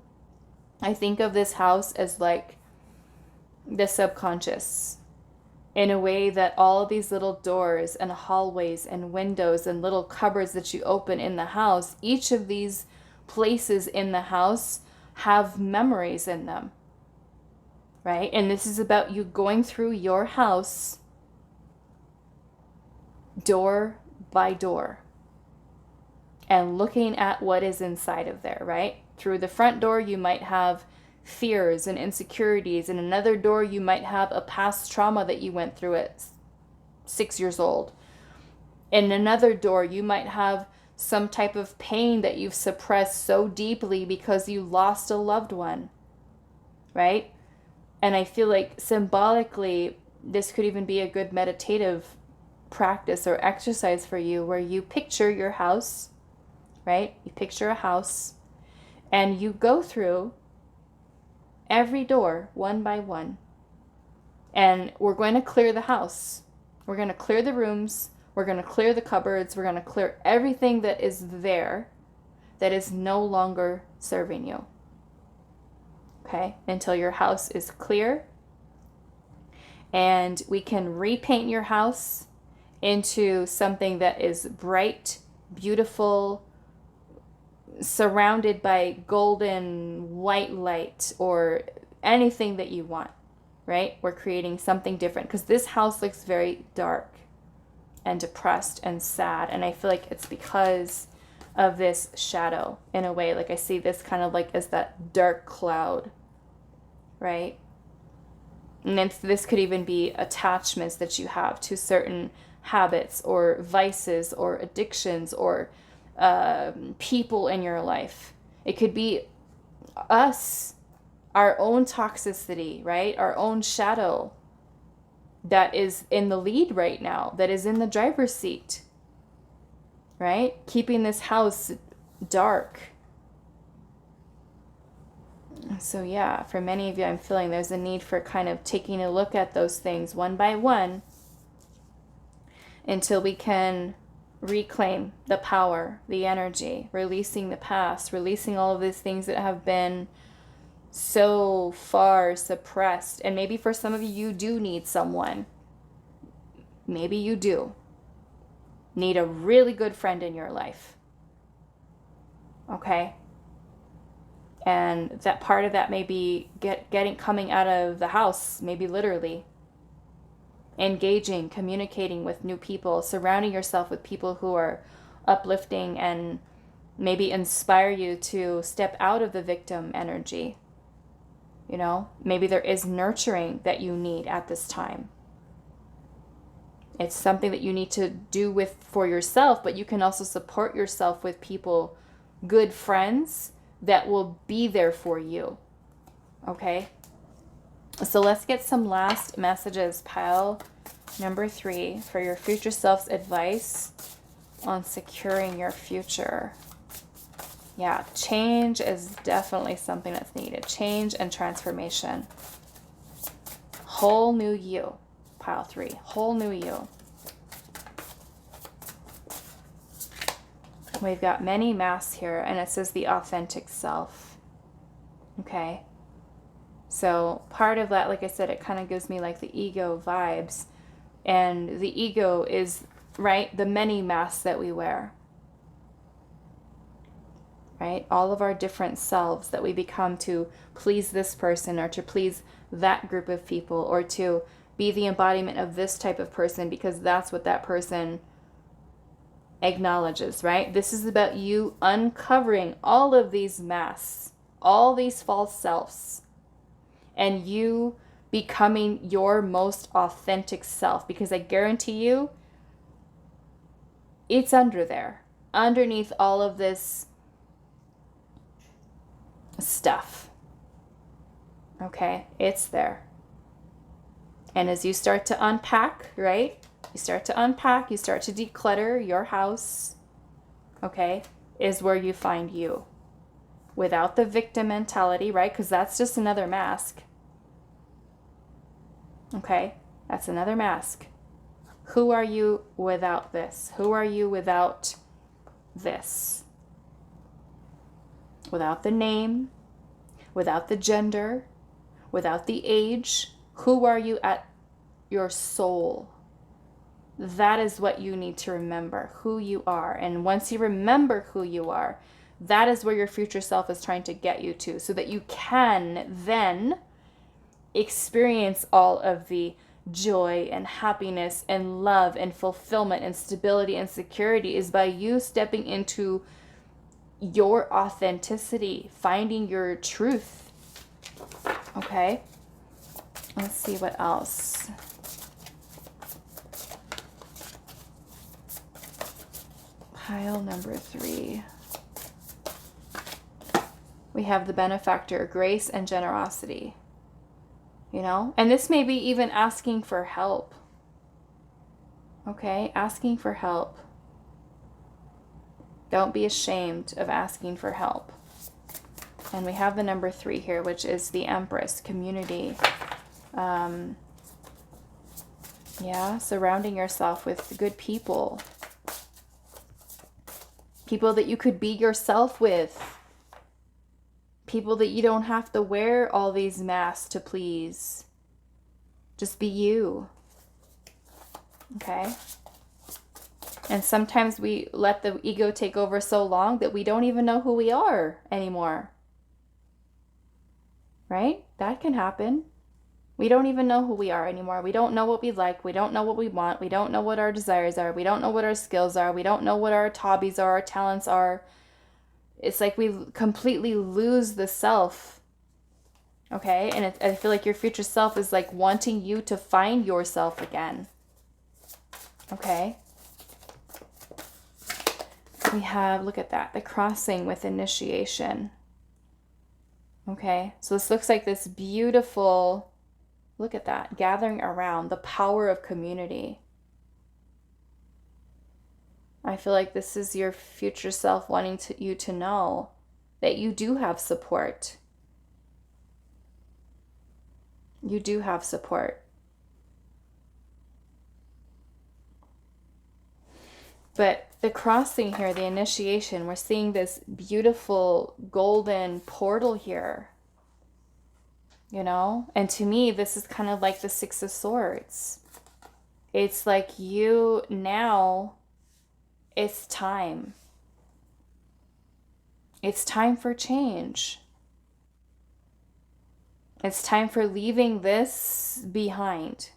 I think of this house as like the subconscious, in a way that all of these little doors and hallways and windows and little cupboards that you open in the house, each of these places in the house have memories in them, right? And this is about you going through your house door by door and looking at what is inside of there, right? Through the front door, you might have fears and insecurities. In another door, you might have a past trauma that you went through at 6 years old. In another door, you might have some type of pain that you've suppressed so deeply because you lost a loved one, right? And I feel like symbolically, this could even be a good meditative practice or exercise for you, where you picture your house, right? You picture a house and you go through every door one by one. And we're going to clear the house. We're going to clear the rooms. We're going to clear the cupboards. We're going to clear everything that is there that is no longer serving you. Okay? Until your house is clear. And we can repaint your house into something that is bright, beautiful, surrounded by golden white light, or anything that you want, right? We're creating something different because this house looks very dark and depressed and sad. And I feel like it's because of this shadow in a way. Like I see this kind of like as that dark cloud, right? And then this could even be attachments that you have to certain habits or vices or addictions or people in your life. It could be us, our own toxicity, right? Our own shadow that is in the lead right now, that is in the driver's seat, right? Keeping this house dark. So yeah, for many of you, I'm feeling there's a need for kind of taking a look at those things one by one until we can reclaim the power, the energy, releasing the past, releasing all of these things that have been so far suppressed. And maybe for some of you, you do need someone. Maybe you do need a really good friend in your life. Okay? And that part of that may be coming out of the house, maybe literally. Engaging, communicating with new people, surrounding yourself with people who are uplifting and maybe inspire you to step out of the victim energy. Maybe there is nurturing that you need at this time. It's something that you need to do for yourself, but you can also support yourself with people, good friends that will be there for you. Okay? So let's get some last messages, pile number 3, for your future self's advice on securing your future. Yeah, change is definitely something that's needed. Change and transformation. Whole new you, pile 3. Whole new you. We've got many masks here, and it says the authentic self. Okay? So part of that, like I said, it kind of gives me like the ego vibes. And the ego is, right, the many masks that we wear. Right? All of our different selves that we become to please this person or to please that group of people or to be the embodiment of this type of person because that's what that person acknowledges, right? This is about you uncovering all of these masks, all these false selves, and you becoming your most authentic self, because I guarantee you It's under there, underneath all of this stuff. Okay, it's there. And as you start to unpack, right? You start to unpack, you start to declutter your house, okay, is where you find you. Without the victim mentality, right? Because that's just another mask. Okay, that's another mask. Who are you without this? Who are you without this? Without the name, without the gender, without the age. Who are you at your soul? That is what you need to remember, who you are. And once you remember who you are, that is where your future self is trying to get you to, so that you can then experience all of the joy and happiness and love and fulfillment and stability and security, is by you stepping into your authenticity, finding your truth. Okay? Let's see what else. Pile number 3. We have the benefactor, grace and generosity. You know? And this may be even asking for help. Okay? Asking for help. Don't be ashamed of asking for help. And we have the number 3 here, which is the Empress, community. Yeah, surrounding yourself with good people. People that you could be yourself with. People that you don't have to wear all these masks to please. Just be you. Okay? And sometimes we let the ego take over so long that we don't even know who we are anymore. Right? That can happen. We don't even know who we are anymore. We don't know what we like. We don't know what we want. We don't know what our desires are. We don't know what our skills are. We don't know what our hobbies are, our talents are. It's like we completely lose the self. Okay? And I feel like your future self is like wanting you to find yourself again. Okay? We have, look at that, the crossing with initiation. Okay? So this looks like this beautiful, look at that, gathering around, the power of community. I feel like this is your future self wanting you to know that you do have support. You do have support. But the crossing here, the initiation, we're seeing this beautiful golden portal here. You know? And to me, this is kind of like the 6 of Swords. It's like you now, it's time. It's time for change. It's time for leaving this behind.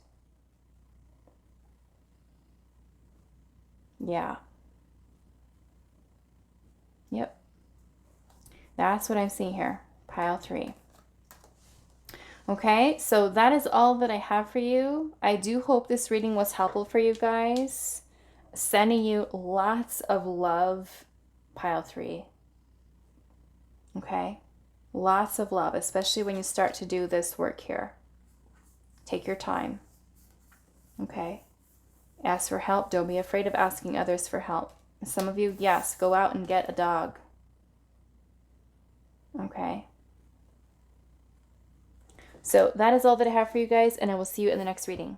Yeah. Yep. That's what I'm seeing here. Pile 3. Okay, so that is all that I have for you. I do hope this reading was helpful for you guys. Sending you lots of love, Pile 3. Okay? Lots of love, especially when you start to do this work here. Take your time. Okay? Ask for help. Don't be afraid of asking others for help. Some of you, yes, go out and get a dog. Okay? So that is all that I have for you guys, and I will see you in the next reading.